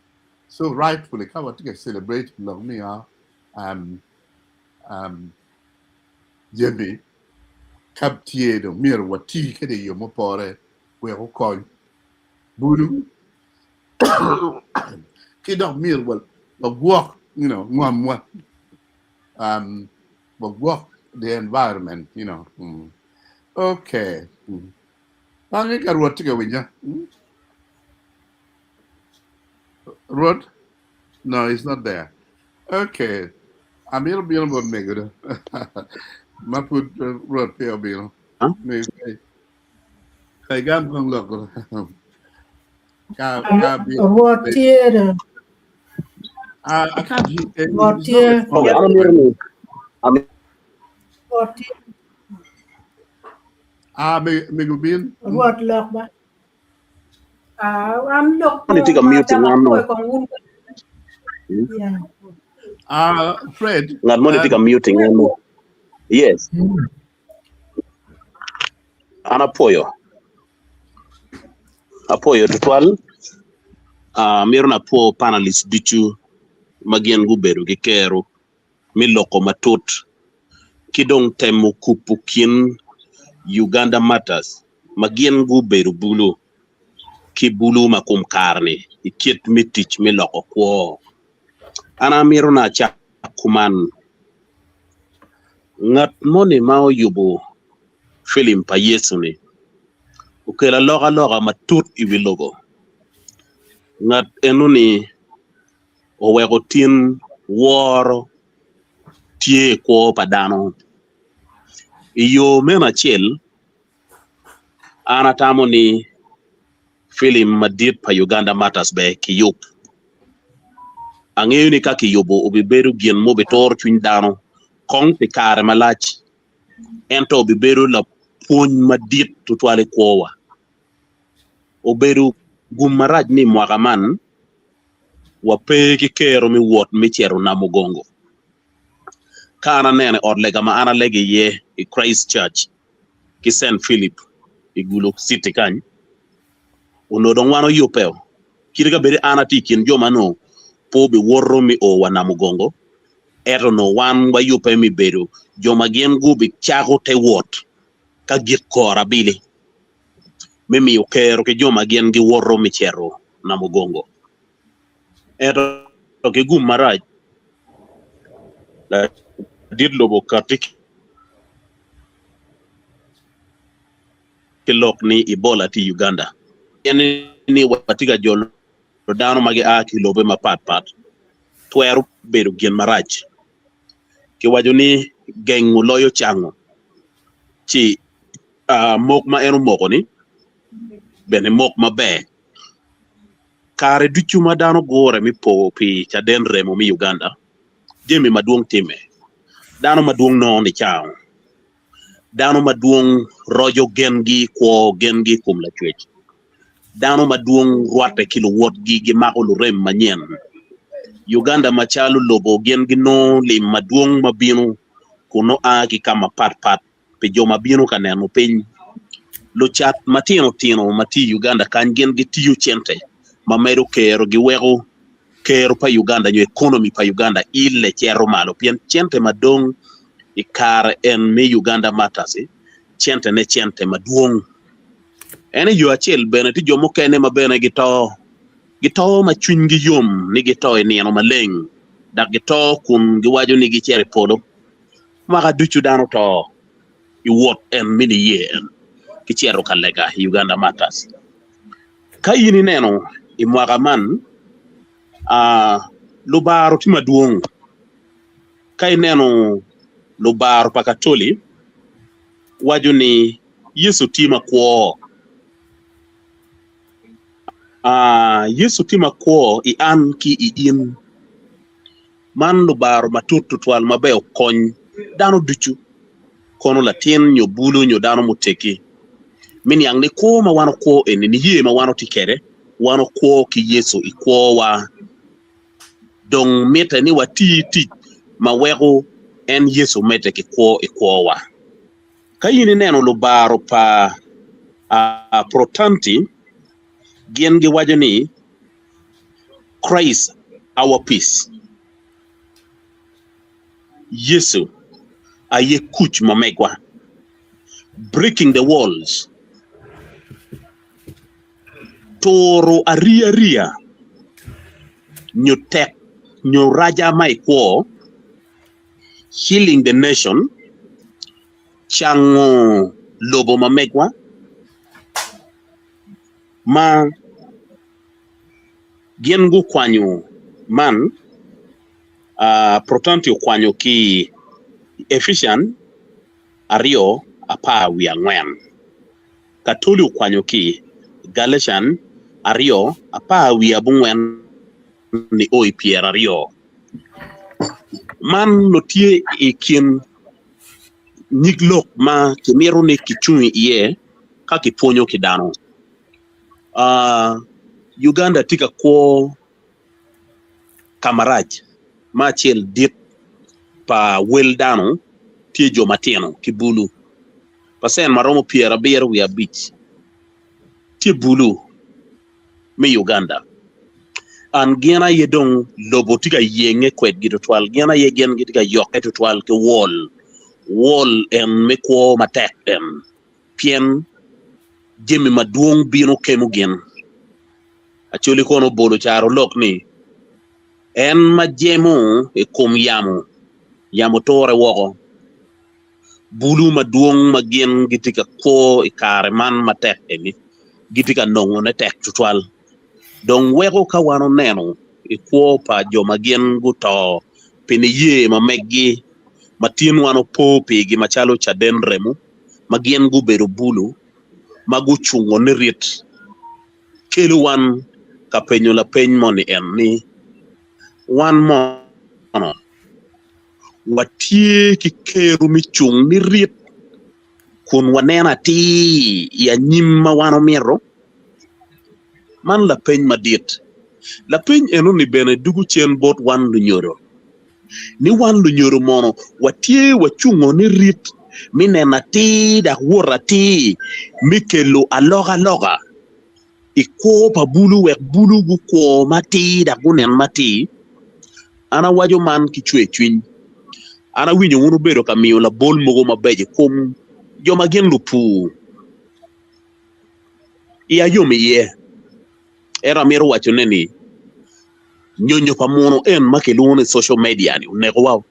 So rightfully, come to celebrate me, Jimmy, Captiedo, Mir, what tea, Kede, Mopore, where who call Bulu, Kid of Mir, well, walk, you know, one, but walk the environment, you know. Okay. I got what to go with you. Rod? No, it's not there. Okay. I'm here to be on board, nigga. My put Rod Pale Bill. Maybe. I got one look. Rotier. I can't hear. Rotier. Okay, I'm hearing you. Rotier. Megubin. Rot lock ba. I'm look I'm going to take a meeting. yeah. Fred. I'm going to take a meeting. Yes. Ana apoyo tutwal mirona po panelist dichu magien guberu gi kero miloko matot kidong temo kupukin Uganda Matters magien guberu bulu ki bulu makum karni ikiet mitich miloko kwo ana mirona cha kuman ngat moni mao yubu film pa Yesu ni ukela loga matut ibilogo ngat enuni owego tin woro tie ko padano iyo mena chel ana tamo ni film madit pa Uganda Matters be kiyup angeyo ni ka kiyubo obiberu gien mo betor chuny dano kong te kare malach ento obiberu la puony madit tutwale kwowa oberu gumaraj ni mwakaman wape ki kero mi wot mi chero na mugongo kana nene odlega ma ana legi ye i Christ Church ki St. Philip i Gulu City kany uno don wano yupeo kiriga beri ana tikin joma no po bi worro mi o wana mugongo eto no wan wa yupe mi beru joma gien gubi chago te wot ka git kora bili mimi ukero ki joma gien gi worro mi chero na mugongo eto ke gum maraj la dit lobo katik kilok ni Ebola ti Uganda yani ni watiga jolo dano magi aki lobe ma pat tweru beru gien maraj ki wajo ni gengu loyo chango ci mok ma enu moko ni bene mok ma be kare duchu ma dano gore mi po pi Locaden Remo mi Uganda jemi maduong time dano maduong no ni chao dano maduong rojo gengi kwo gengi kum la chwech dano maduong ruate kilo wot gi makolo rem manyen Uganda machalo lobo gengi no lim maduong mabinu kuno aki kama pat pe joma binu kaneno piny lo chat matino mati Uganda kan gengi tiyo chente mamedo kero gi wego kero pa Uganda nyo economy pa Uganda ile chero malo pien chente madong ikar en me Uganda Matters chente ne chente maduong ene yo achiel bene ti jomo kene mabene gito ma chuny gi yom ni gito e nieno maleng dak gito kun giwajo ni gichere polo maka duchu dano to iwot en mini yen kichero kalega Uganda Matters ka yini neno imwaga man lubaro ti maduong kai neno lubaro pakatoli wajo ni Yesu tima kwo Yesu tima kwo i an ki i in man lubaro matututwal mabeo kony dano duchu kono latin nyo bulu nyo dano muteki min yang ni ko ma wano ko en ni ye ma wano tikere wano ko ki Yesu i kwo wa dong meta ni wati ma wego en Yesu mete ki kwo i kwo wa kayini neno lubaro pa protanti gien gi wajo ni Christ our peace Yesu aye kuch mamegwa breaking the walls toro aria nyo tek nyo raja mai kwo healing the nation chango lobo mamegwa ma gien gu kwanyo man protanti kwanyo ki Ephesians ario apa wi angwen katoli kwanyo ki Galatians ario apa wi abungwen ni oi pier ario man no tie ikin niglok ma kemero ne kichumi iye ka kiponyo kidano Uganda tika ko kamaraj ma chel dit pa wel dano tie jo matino ki Bulu pasen maromo pier abiro wi abich tie Bulu me Uganda an gena yedong lobo tika yenge kwet gitu twal gena yegen tika yoke to twal ke wall en me ko matek en pien jemi maduong bino kemugen achuli kono bolo charo lok ni en majemo e kom yamo tore woko Bulu maduong magen gitika ko e kare man matek eni gitika nongo ne tek tutwal don weko ka wano neno e ko pa jo magen guto pene ye mamegi matin wano popi gi machalo Locaden Remo magen gubedo Bulu maguchungo ne rit kelu wan ka penyo la peny moni en ni wan mono watie ki keru mi chung ni rit kun wanena ti ya nyimma wano miro man la peny madit la peny enu ni bene dugu chen bot wan lu nyoro ni wan lu nyoro mono watie wachungo ni rit mi nena ti da wora ti mi kelo aloga iko pa Bulu wek Bulu gu ko mati da gunen mati ana wajo man ki chwe chwiny ana winyo unu bedo ka miyo la bol mogo mabeje kum joma gen lupu iya yomi ye era miro wacho neni nyonyo pa mono en makelune social media ni unego wow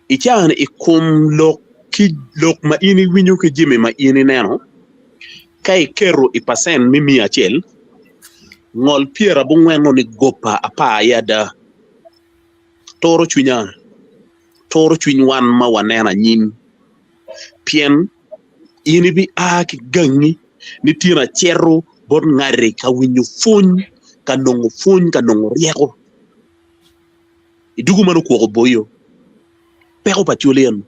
ichan ikum lok ma ini winyo ke jime ma ini neno kai kero ipasen mimi achel ngol piera bungweno ni gopa apa yada toro chwiny wan ma wanena nyim pien ini bi ki gangi ni tira chero bon ngare ka winyo funy ka nongo rieko idugu manu ko boyo pero patulien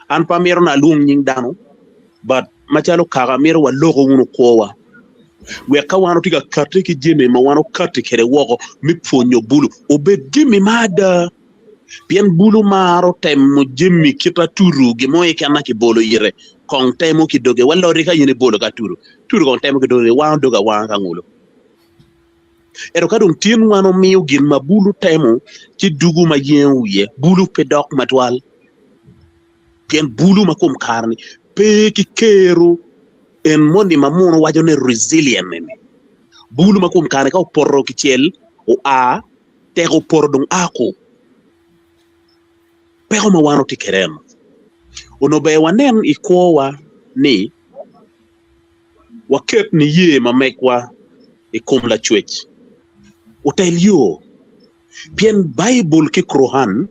an pamero na lung nying dano but machalo kaga mero wa logo unu kowa we ka wano tika karte ki jeme ma wano karte kere woko mi ponyo Bulu obed jeme mada pien Bulu maro temo jemi kita turu gi moye kana ki bolo yire kong temo ki doge wala rika yene bolo ka turu kong temo ki doge wano doga wano ka ngulo ero kadung tien wano miyo gin ma Bulu temo ki dugu ma yen uye Bulu pedok matwal pien Bulu makum karni pe ki kero en mondi mamuno wajo ne resilient nene Bulu makum kane ka porro ki chel o a tego porro dong ako pero ma wano tikeren ono be wanen ikowa ni waket ni ye mamekwa ikom la chwech utel yo pien Bible ki krohan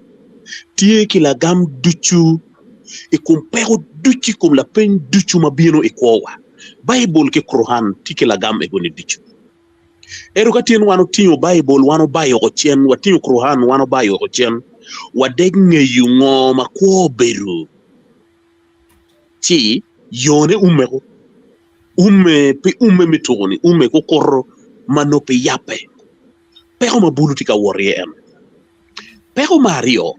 tie ki la gam duchu ikum pero duchi kum la pen duchu mabino ikowa Bible ke krohan tiki la gam egoni duchu ero katien wano tinyo Bible wano bayo ko chen watinyo krohan wano bayo ko chen wadegne yungo makwo beru ti yone umme mitoni umme ko korro manope yape pero mabulu tika worrie en pero Mario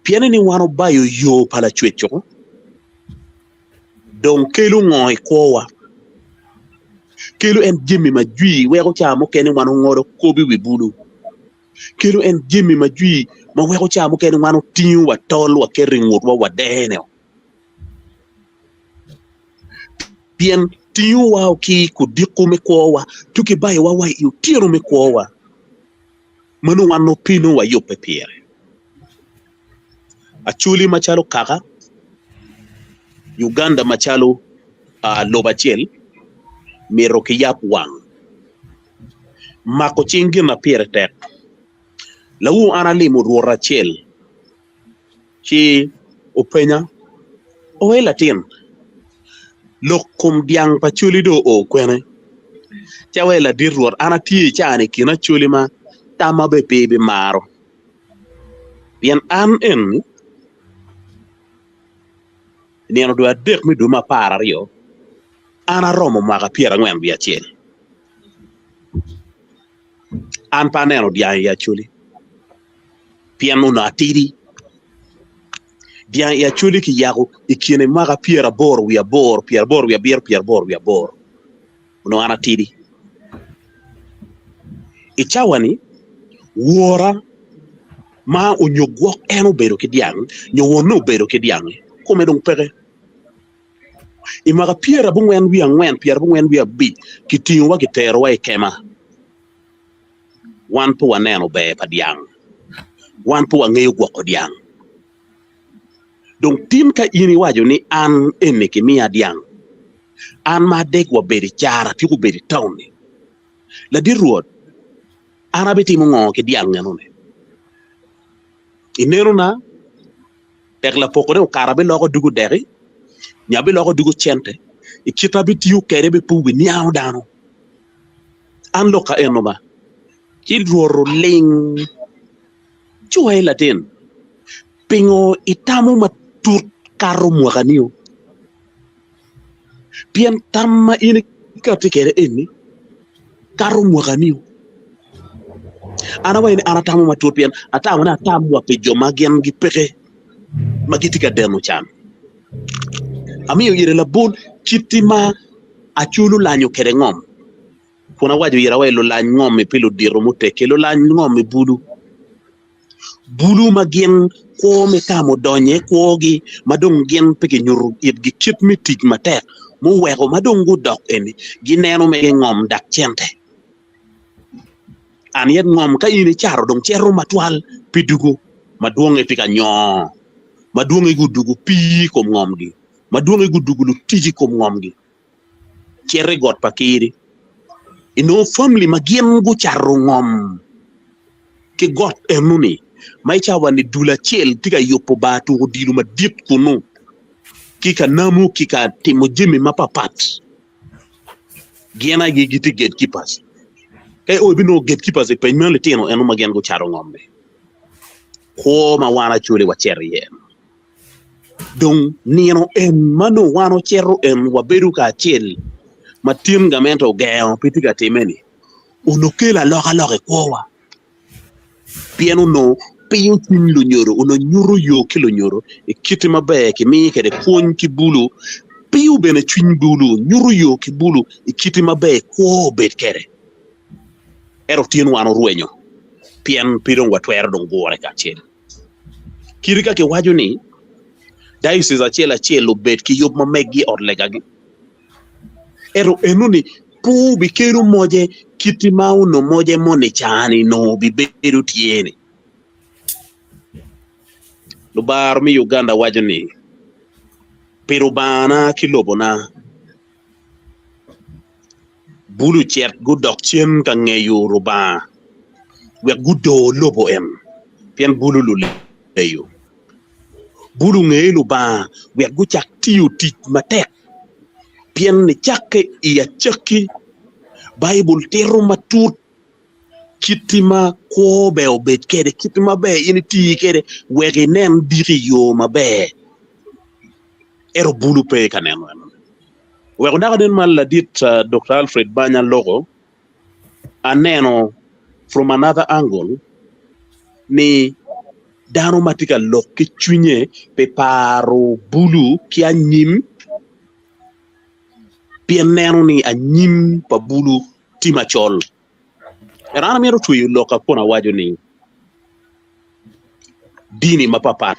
piene ni wano bayo yo pala chwecho donc kelu ngoy kowa kelu en jemi ma jui weko chamo keni wano ngoro kobi wi Bulu kelu en jemi ma jui ma weko chamo keni wano tin wa tol wa keringot wa dene bien tin wa ki ku diku me kowa tuki bayo wa yu tiro me kowa manu wano pino wa yo pepiere achuli machalo kaka Uganda machalo lobachel mero ki yap wang mako chingi na Pire Tek lau ana limu rachel chi openya owe latin lokum diang pa chuli do o kwene chawe la dirwor ana tie chane kina chuli ma tama be pebe maro bien an en neno do adek mi do ma para rio ana romo maga piera ngwen bi achiel an pa neno diang ya chuli pian no atiri diang ya chuli ki yago ikine maga piera bor wi abor piera bor wi bier piera bor wi abor no ana tiri ichawani wora ma onyogwok eno bedo ki diang nyowono bedo ki diang come dong pere imaga piera bungwen wi angwen piera bungwen wi abi kitinwa gitero wa ikema wan po waneno be pa diang wan po angeyo gwoko diang dong tin ka ini wajo ni an ene ki mia diang an ma dek wa bedi chara ti ku bedi tawni la di ruot ana beti mo ngo ki diang nganone inero na tek la pokore o karabe loko dugu deri nyabe loko dugu chente ikita bitiu kere be pubi niao dano an loka enoma ki ruoro ling chuai latin pingo itamu matut karo mwakanio pian tamma ini katikere ini karo mwakanio ana wayne ana tamu matut pian atamu na tamu wa pejo magian gi peke magitika denu chan amiyo yire la bol kitima achulu lanyo kere ngom kuna wajo yira way lo lany ngom me pilo diro muteke lo lany ngom me bulu magien ko me kamo donye ko gi madong gen peke nyuru it gi kit mi tik matek mo wego madong gu dok eni gi neno me ngom dak chente an yet ngom ka ini charo dong chero matwal pidugo madonge pika nyo madonge gudugo pi kom ngom gi madonge gudugo lu tiji kom ngom gi chere got pakiri ino family magien gu charo ngom ke got emuni mai chawani dula chel tiga yopo batu dilu ma dip kunu kika namu kika timo jimi mapapat giena gi giti gatekeepers kay o bino gatekeepers e payment le teno eno magien gu charo ngombe ko ma wana chule wa cherien donc nino en mano wano cherro en waberu ka chel matim gamento gaon pitika temeni unokela loka kowa piano no piyo tin lo nyoro uno nyoro yo kilo nyoro e kiti mabe ke mi ke de kon ki bulu piyo bene twin bulu nyoro yo ki bulu e kiti mabe ko bet kere ero tin wano ruenyo pian pidon watwer don gore ka chel kirika ke wajo ni dais is a chela bet ki yob mamegi or legagi ero enuni pu bikeru moje kiti mauno moje mone chani no biberu tiene lo bar mi Uganda wajo ni pero bana kilobo na bulu chet gu dokchen ka ngeyu ruba we gudo lobo em pian bulu lu leyo bulu ngelu ba we gu chak tiu tik matek pian ni chakke iya chakki Bible teru matut kitima ko be obet kede kitima be ini ti kede wege nem diri yo mabe ero bulu pe kanen wego daga den mal dit Dr. Alfred Banya logo aneno from another angle ni dano matika lokki chunye pe paro bulu ki anyim pien neno ni anyim pa bulu timachol erana mero tuyo loka pona wajo ni dini mapapat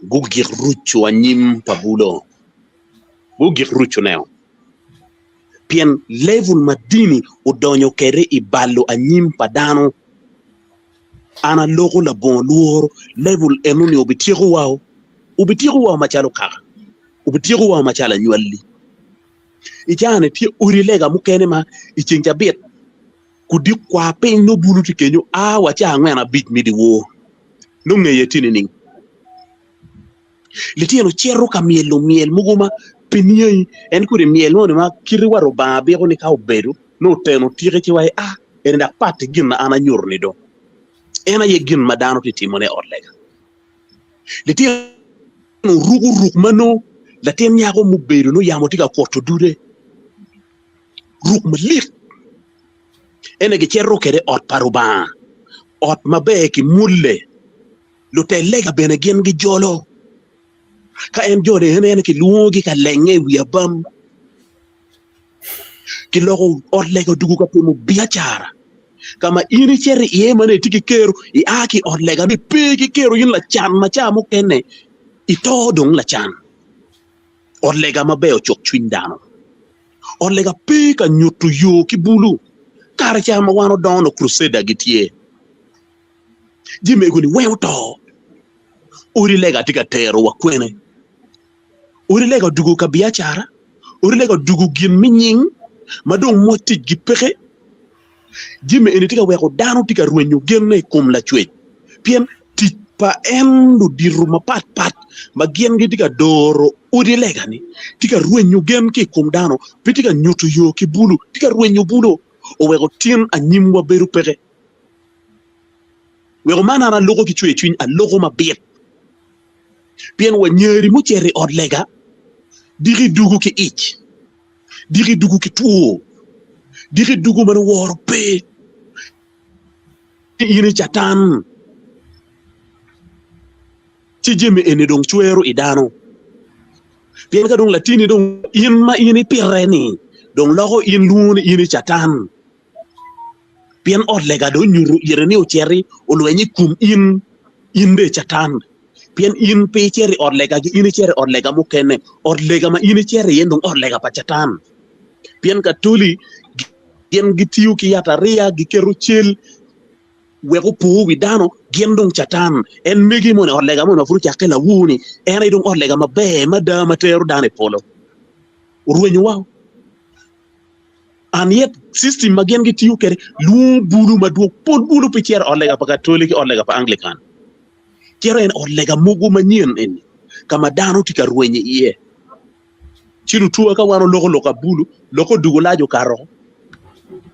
gugir ruchu anyim pa bulo gugir ruchu neo pien level madini udonyo kere ibalo anyim pa dano ana logo la bon luor level enuni ubitiru wao machalo kaka ubitiru wao machala nyuali ijane ti urilega mukene ma ichenja bet kudi kwa pe no bulu tikenyo wacha ngwana bit midi wo no ngeye tinini Litieno cherro ka miel muguma piniei en kuri miel no ma kiri waro ba be ko ni ka obedo no teno tire ci way en da pat gin ana nyorni do ena ye gin madano ti timone orlega litieno ruk mano la ten nyago mu bedo no yamo tiga korto dude ruk malit ene ge cherro kede ot paruba ot mabe ki mulle lo te lega bene gen gi jolo ka en jode ene ki luogi ka lenge wi abam ki logo ot lega dugu ka pemo biachara kama ini cherry ye mane tiki kero I aki ot lega ni pegi kero yin la chan ma cha mo kene ito dong la chan ot lega mabe o chok chwindano ot lega pe ka nyutu yo ki bulu kara cha ma wano dono crusade gitie jime guni wewto uri lega tika tero wa kwene uri lega dugu ka biachara uri lega dugu gin minying madong moti gi pexe jime eni tika weko dano tika ruenyo genne kum la chwe pien ti pa endu diru ma pat ma gen gi tika doro uri lega ni tika ruenyo gen ki kum dano pi tika nyutu yo ki bulu tika ruenyo bulu o weko tin anyim wa beru pexe weko mana na logo ki chwe chwin a logo ma biet pien wa nyeri mu cheri od lega diri dugu ki ich diri dugu ki tuo diri dugu man woro pe ini chatan ci jemi eni dong chuero idano pien ka dong latini dong in ma ini pireni dong logo in lun ini chatan pien od lega do nyuru yereni o cheri o lwenyi kum in de chatan pien in pe cheri od lega gi ini cheri od lega mo kene od lega ma ini cheri yen dong od lega pa chatan pien ka tuli gen gitiu ki yata ria gi keru chel wego po widano gen dong chatan en megi mon od lega mon furu chakela wuni en dong od lega mabe madama teru dane polo ruenyo wow and yet system magen gitiu kere lu bulu madu pon bulu pe cher od lega pa catholic od lega pa anglican kero en od lega mugu manien en kama dano tika ruenye iye chiru tuwa ka wano loko bulu loko dugulajo karo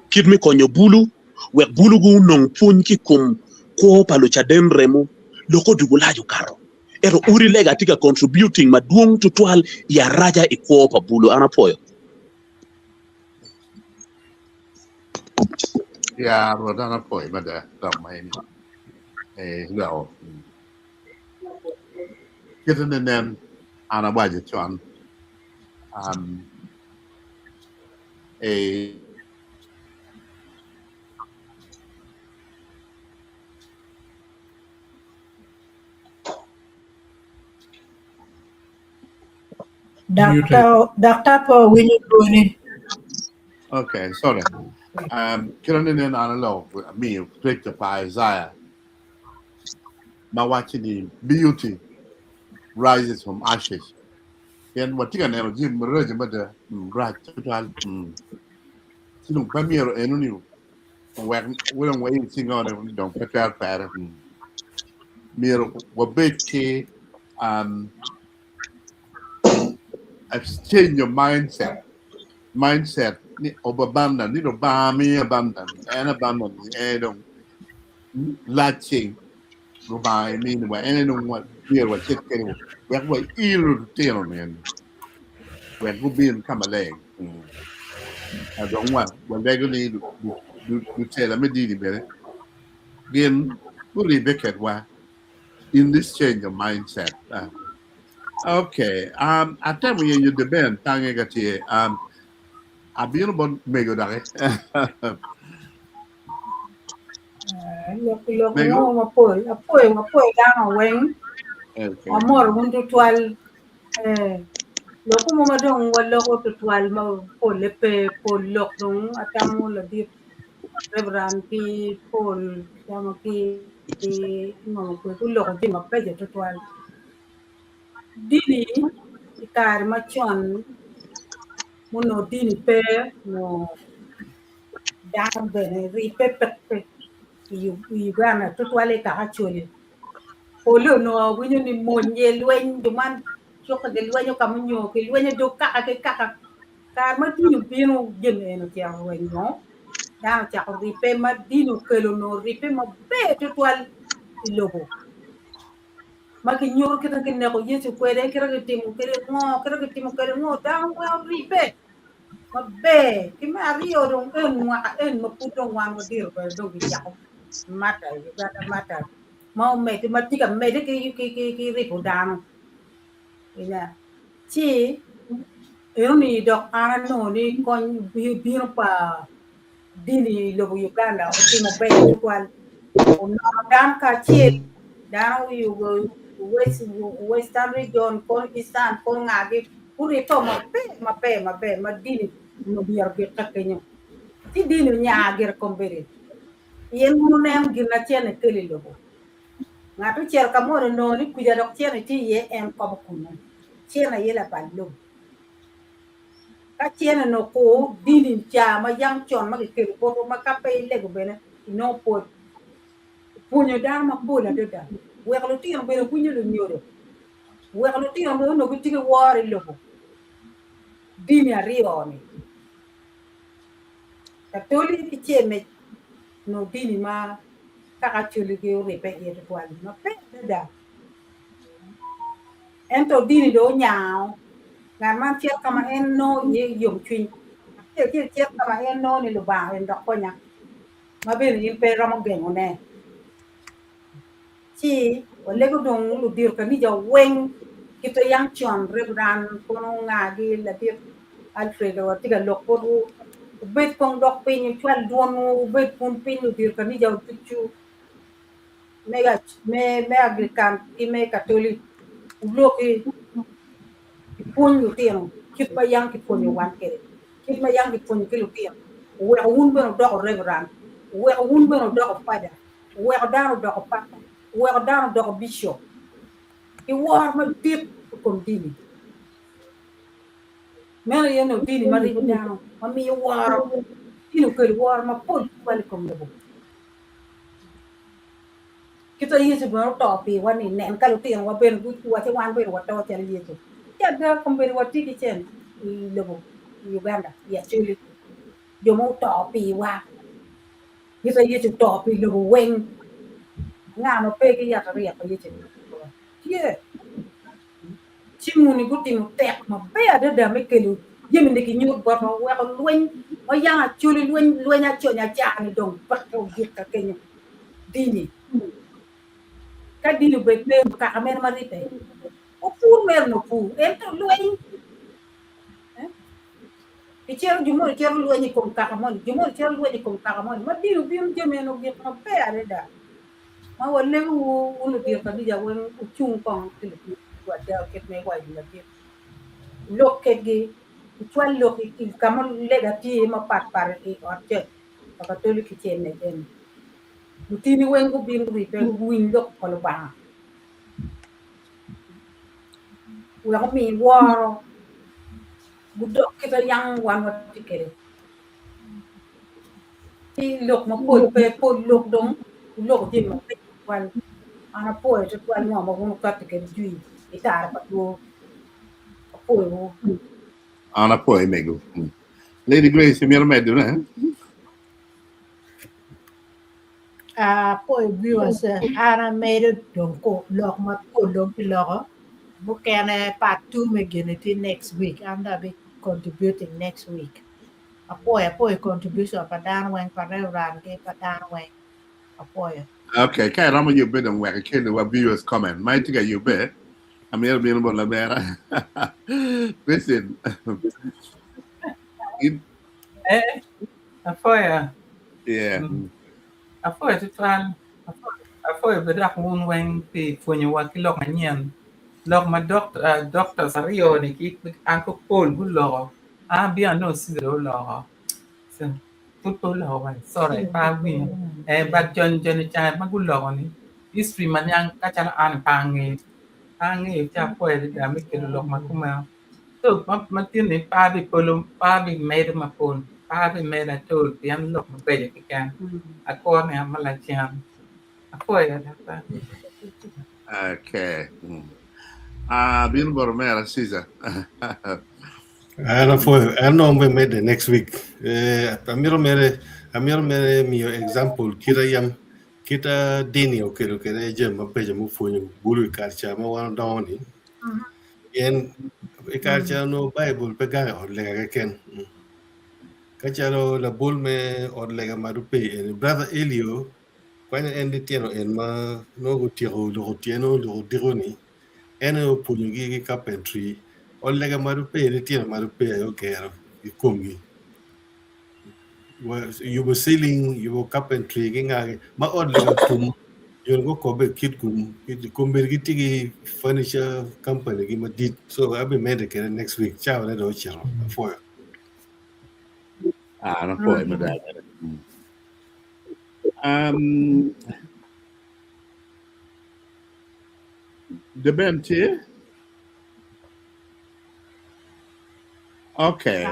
kit mi konyo bulu we bulu gu nong pun ki kum ko palo Locaden Remo loko dugulajo karo ero uri lega tika contributing maduong tutwal ya raja iko pa bulu anapoyo ya rodana poi mada tamai lo kita nenen ana baje chon Doctor po gunyutu ni. okay sorry kita nenen ana lo me Tic Pire Tek ma watching beauty rises from ashes and what you can never give me ready but right total sinung pamiro enuni we don't wait sing on don't prepare para miro wabeke exchange your mindset ni obabanda ni do ba mi abanda and abanda and don't latching go by me wa and don't what here what check anyway we have what ill tell man when go be in come along I don't want when they go need to tell me did better again fully becket wa in this change of mindset okay I tell me you the band tangi gati abino bon mego dare Loko mo mapoi dano weng amor mundu twal loko mo madong walo ko tutwal mo pole pe polok dong atamo la di rebran ki pol yamo ki mo ko loko di mapeje tutwal dini ikar machon muno dini pe no dambe ri pe yu gana tutwale ka hacholi polo no winyo ni monye luen duman choka de luenyo kamunyo ke luenyo do kaka karma dino bino gene no tia wenyo da cha ripe ma dino kelo no ripe ma be to twal ilobo maki nyor kita kene ko yesu kwere kira kitimu kere ngo da wa ripe ma be ki ma rio dong en ma puto wan wa dir ko do gi cha mata mata mau me ti mati ka me de ki ripo dano ina chi ero ni dok ana no ni kon bi pa dini lo Uganda o timo be to kwal o no dan ka chi dan yu western region kon eastern kon ngagi puri to ma dini no biar ge ka kenyo ti dini nya ger kombere yen mu nem gir na tiene kele lobo ngatu cher kamore no ni kuja dok tiene ti ye en ko kuno tiene ye la ballo ka tiene no ko dini cha ma yang chon ma ke ko ma ka pe le go bene no po punyo dan ma pula de da we ko ti no bene punyo lo nyoro we ko ti no no ko ti ke wari lobo dini arrivo ni katoli ti cheme no dini ma kaka chuli ke ripe ye to wali ma pe da ento dini do nyao ngaman tiap kama en no ye yom twin tiap kama en no ni lo ba en dok konya ma be ni pe ramo gengo ne chi wale ko dong lu dir ka ni ja weng kito yang chon rebran kono ngagi la dir alfredo tiga lokoro bet kong dok pin chwal duonu bet pun pin lu dir ka ni ja tuchu me agrikan ki me katolik loki pun yu tieno kit ba yang ki pun yu wan kere kit ma yang ki pun ki lu tieno we un be do rebran we un be do pada we do papa we do bishop ki war ma dit ko dini mena yeno dini ma ri dano ma mi war dino ko war ma pun wal ko mo kita yesu ba to pi wani nen ka lu tieno wa ben ku wa ti wan be wa to chen yesu ya da ko be wa ti ki chen lobo Uganda ya chuli yo mo to pi wa kita yesu to pi lobo wen nga ma pe ki ya ta ri ko yesu ye chimuni guti mo tek ma be da me kelu yemi ne ki nyu ba ma wa ko luen o ya chuli luen ya cho nya cha ni dong pa ko git ka kenyo dini ka dini be pe ka mer ma rite o pur mer no pu ento luen Ichero jumur chero luenyi kom kakamon jumur chero luenyi kom kakamon ma diru bium jemeno git ma pe areda ma wale unu dir ka bija wen uchung kong til wa da ket me wa ila dir lokke gi twal lokki ki kamon lega ti ma pat par ki orche ka toli ki chenne den mutini wen go bin ri pe win lok ko lo ba wa ko mi waro budok kita yang wan wa tikere ti lok ma po pe po lok dong lok ti ma pe wal ana po e to wal no ma ko ka tikere jui itar pa do po wo Ana poi mego. Lady Grace mi medio ne? Po viewers ana made dong ko lok ma po dong pi lok bukene part 2 megenity next week I'm gonna be contributing next week apoy contribution pa dan weng pa ran ke pa dan weng apoy Okay, kaya ramo you bet on where kid what viewers comment. Might get you bet. I'm here being about la bear. Listen. Afoya. Yeah. Afoya tuan. Afoya bedak mun weng pi funyo wakilok manyan. Lok ma doctor sario ni ki anko pol gulo. Bian no sidro lo. So tuto lo wan. Sorry pa wi. But John cha magulo ni. History man yang kacala an pangi. Pangi cha poe da mi ke lo makuma. So matin ni pa bi polum pa bi made ma pon. Pa bi made a tool bian lo ma pe ke kan. Ako ne amala chan. Afoya da pa. Okay. Bill Boromera, Caesar. I know we made the next week. Amiro mere mi example kita dini okero kere jem mapeja mu funyo bulu karcha ma wan dawni yen karcha no bible pega or lega ken kacharo la bulme or lega marupe en brother Elio kwana endi tieno en ma no go tiro lo tieno lo dironi en o punyo gi carpentry or lega marupe ni tieno marupe yo kero ikongi you were selling, you were carpentry, ma or lega tum, you go kobe kit kumber gitigi furniture company ma did. So I'll be made again next week. Ciao, let us channel for No poi, madame. The band here? Okay.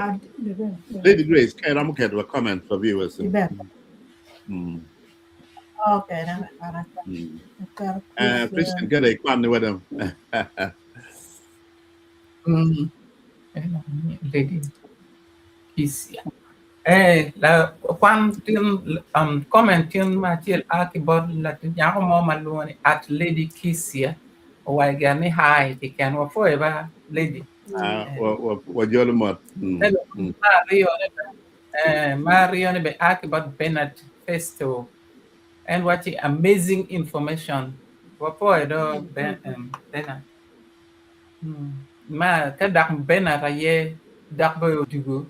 Lady Grace, can I get a comment for viewers? Okay, Christian, get a comment with them. Lady Kisia. La kwan tin comment tin ma til akibot la tin yako mo maloni at Lady Kisia wa gani hi ti kan wa forever lady. What you're the Mario ne be akibot Bernard Festo and what amazing information wa forever Bernard. Ma ka dak Bernard aye dak bo dugo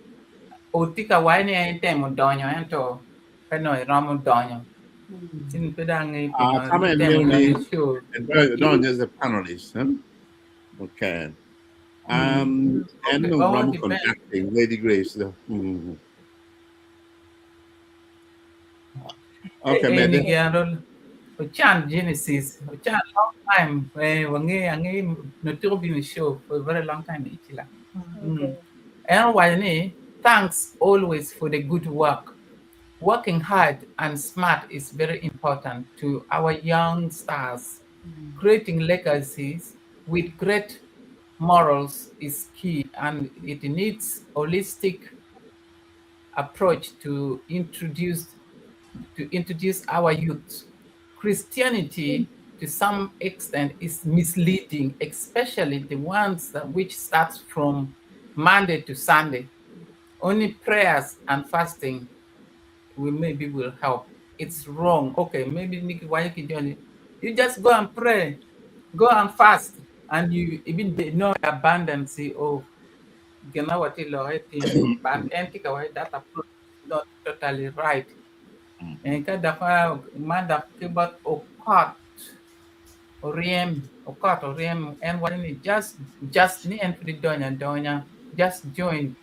Otika wine ay temo donyo ento peno ramo donyo. Sin pedang come and don't just a panelist, huh? Okay. And no ramo conducting Lady Grace. Okay, madam. Chan Genesis, Chan long time. Wangi no turbine show for a very long time. And why thanks always for the good work. Working hard and smart is very important to our young stars. Creating legacies with great morals is key, and it needs holistic approach to introduce our youth. Christianity, to some extent, is misleading, especially the ones which starts from Monday to Sunday. Only prayers and fasting maybe will help. It's wrong. Okay, maybe Nikki Wayaki Johnny, you just go and pray, go and fast, and you even know abundance. Oh, but that approach is not totally right. And kadafa manda kibat okot oriem and what it just ni and the donya just joined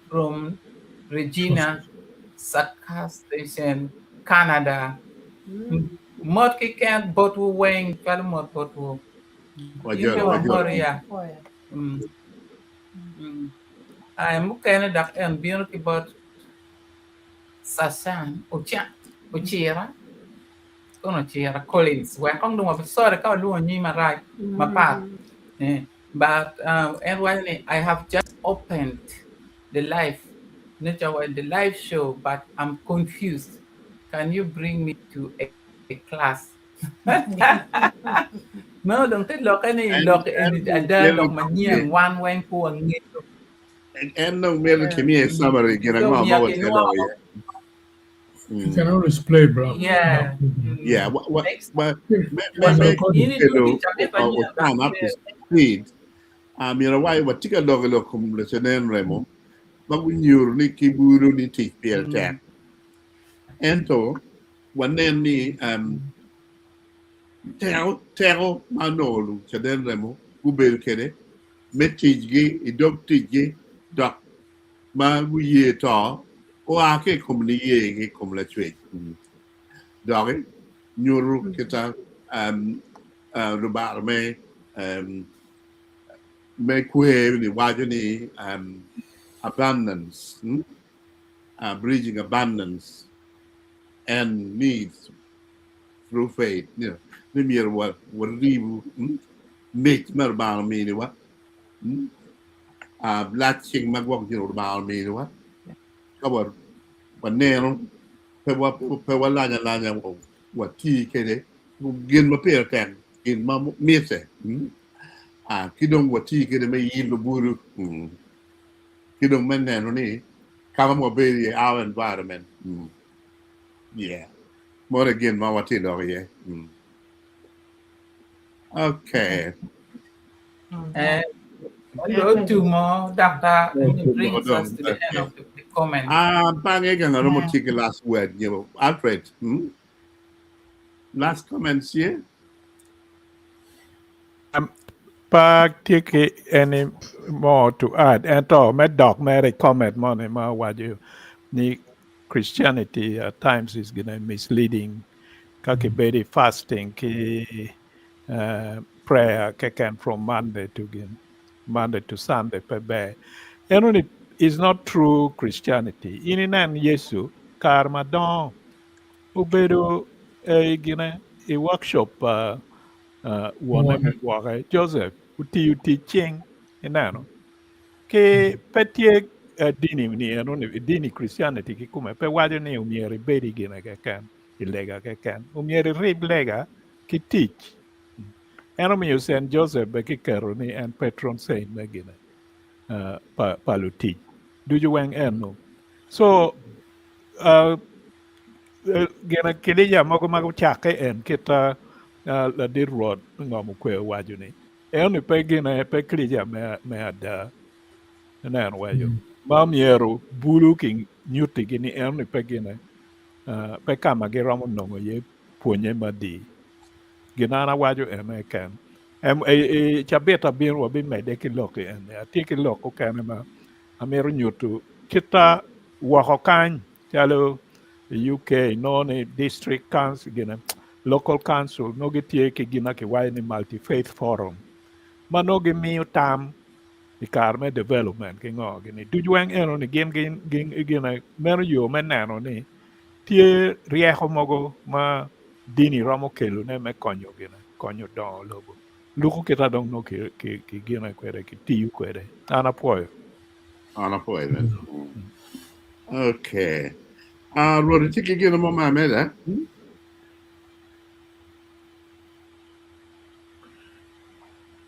from Regina Saka Station, Canada. Motki can't but wing Kalmot but Moria. I'm Canada and beauty but Sasan Uchira Chira Collins. We're on the sorry, call Luan right, my part. But and when I have just opened the live show, but I'm confused. Can you bring me to a class? No, don't take look any look ada look manyang one when po ang ngito. And no matter to me a summary ginagawa mo what You can always play, bro. Yeah. Yeah. What time up to speed. You know why what tika logalo kum Locaden Remo, but when you ni Bulu ni Tic Pire Tek. Ento one then ni tell manolu Locaden Remo ubel kede metigi idoptigi dok ma wiye to o ake komni ye kom la twe dog nyuru kita rubar me kwe ni waju ni abundance bridging abundance and needs through faith. Ni mir wa ribu make mar ba mi ni wa. Latching magwag ba mi ni wa. Ka wa ne pe wa lanya wa ti kede gin ma pe kan gin ma mi se. Kidong wa ti kede me yin lo buru. Kidong men ne no ni kama mo be our environment. Yeah. More again, Mama Tino here. Okay. Two more, Doctor, and it brings us to the end of the comment. Bang I'm going to take the last word. Alfred, last comments here? Take any more to add? And Mad Dog made a comment money ma what you need Christianity at times is gonna misleading. Kaki very fasting ki prayer can from Monday to Sunday per day. And it is not true Christianity. In an Yesu karma don ubedo a workshop Joseph uti teaching inano ke petie dini ni dini Christianity ki come pe wadi ni umieri bedi gina ke kan ilega ke kan umieri lega ki teach eno mi Saint Joseph be ki kero ni en patron saint me gina pa lu teach do you wang eno so gina kilija mago chake en kita la dir rod ngom kwe waju ni eno pe gina pe kilija me ada nan waju mam yero bulu king nyuti gini eno pe gina pe kama gi romo nongo ye puonye madi gina na waju ene kan chabeta bin wa bin mede ki loki ene atiki loko kan ma amero nyutu kita wako kan chalo UK noni district council gina local council nogi tie ki gina ki wai multi faith forum ma nogi miu tam ikarme development ki ngo gini dujuang eno ni gina mero yo menano ni tie rieho mogo ma dini romo kelu ne me konyo don logo luku kita dong no ki gina kwere ki tiu kwere ana poyo Okay. Rodi tiki gina mama meda.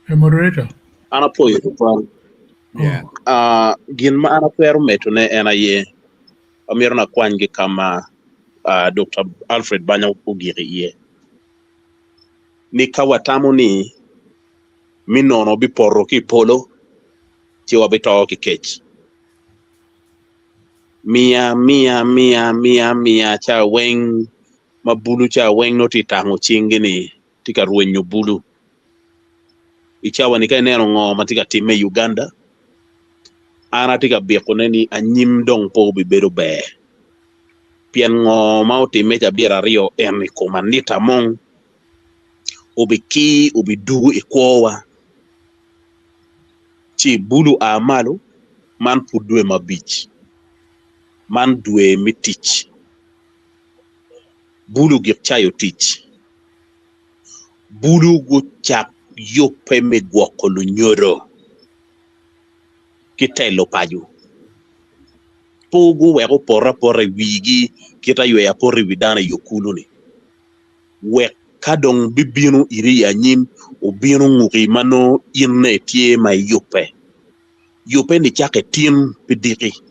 Moderator. Ana poyo tuan. Yeah. Gin ma ana pero meto ne ena ye. Amir na kwangi kama Dr. Alfred Banya ugiri ye. Ni kawatamu ni minono bi porro ki polo ti wabi tawo ki kech. Mia cha weng ma bulu cha weng no ti tango chingini tika ruenyo bulu. Ichawa ni kai neno ngo matika time Uganda. Ana tika biakone ni anyim dong po bi bedo be. Pian ngo mau time cha biara rio eni komandita mong. Ubi dugu ikwowa. Chi bulu amalu man pudwe mabich. Man dwe mi teach. Bulu gip chayo teach. Bulu go chap yope me gwakolo nyoro. Kita ilo payo. Pogo weko pora wigi kita ywe ya pori widana yokulu ni. Wek kadong bibinu iri ya nyim ubinu nguki mano irne tie ma yope. Yope ni chake tim pidiki.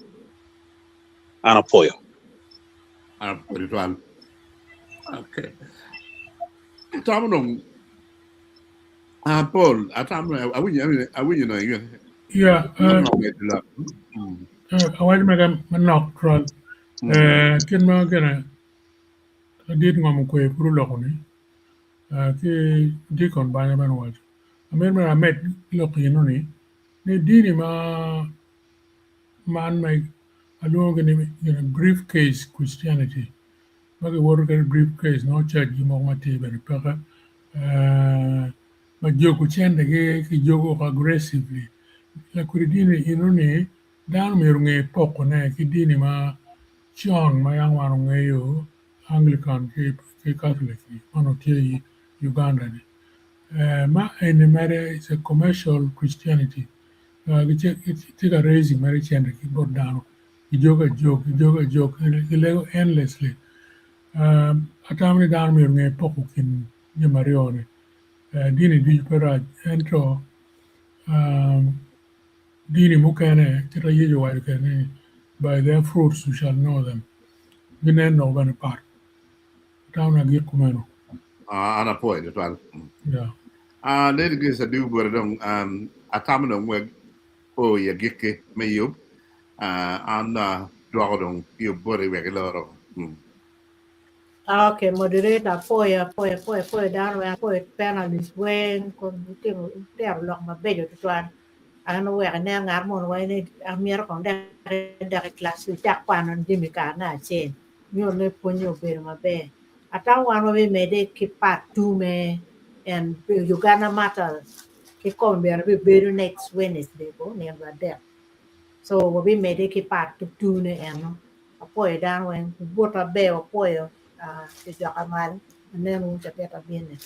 Ana poyo. Okay. Tamu Paul, you know you. Yeah. I want to make a knock troll. Kin ma gana dit ngom ko puru lokoni. Ki dikon banya man waj. Amer ma met lokino ni dini ma man may along in briefcase Christianity. Magi work a briefcase no church mo mati bari paka. Ma joku chende ki jogo aggressively. La kuridini inuni dan mirunge poko ne ki dini ma John ma yang warunge yo Anglican ki Catholic, one of the Uganda. Ma in America, it's a commercial Christianity. It's a raising marriage and keep it down. You joke, endlessly. Atamni down me nge poku kin Marione. Dini di pera entro dini mukene tira yejo wa kene by their fruits you shall know them. Binen no ban part. Atamna gir kumeno. Ana poi de tuan. Yeah. Lady Grace do bordong atamno mweg o ya gike me yub ana dwagdong yu bore weg loro. Okay, moderator, apoio, down, apoio, panelist, when, conducting, there, lock my bed to one. I know where an armor, when it, a miracle, that class, with that one on Jimmy Carna, chain. You only put your bed my bed. I thought one of them made it keep part 2 me, and Uganda matters. He come there, we better next Wednesday, go never there. So we made it keep part 2 ne, and apoio down when both a bear, apoio. Thì cho các bạn nên muốn cho biết là biên này.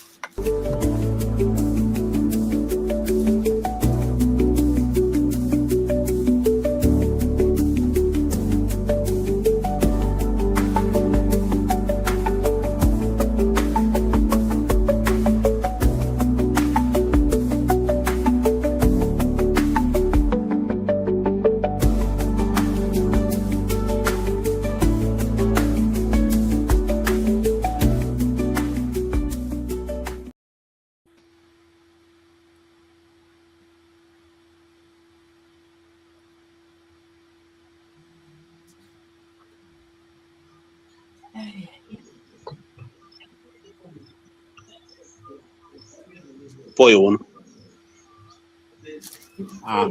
Poyo one.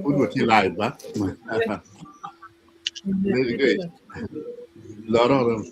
Put what you like, but Lady Grace. Loro.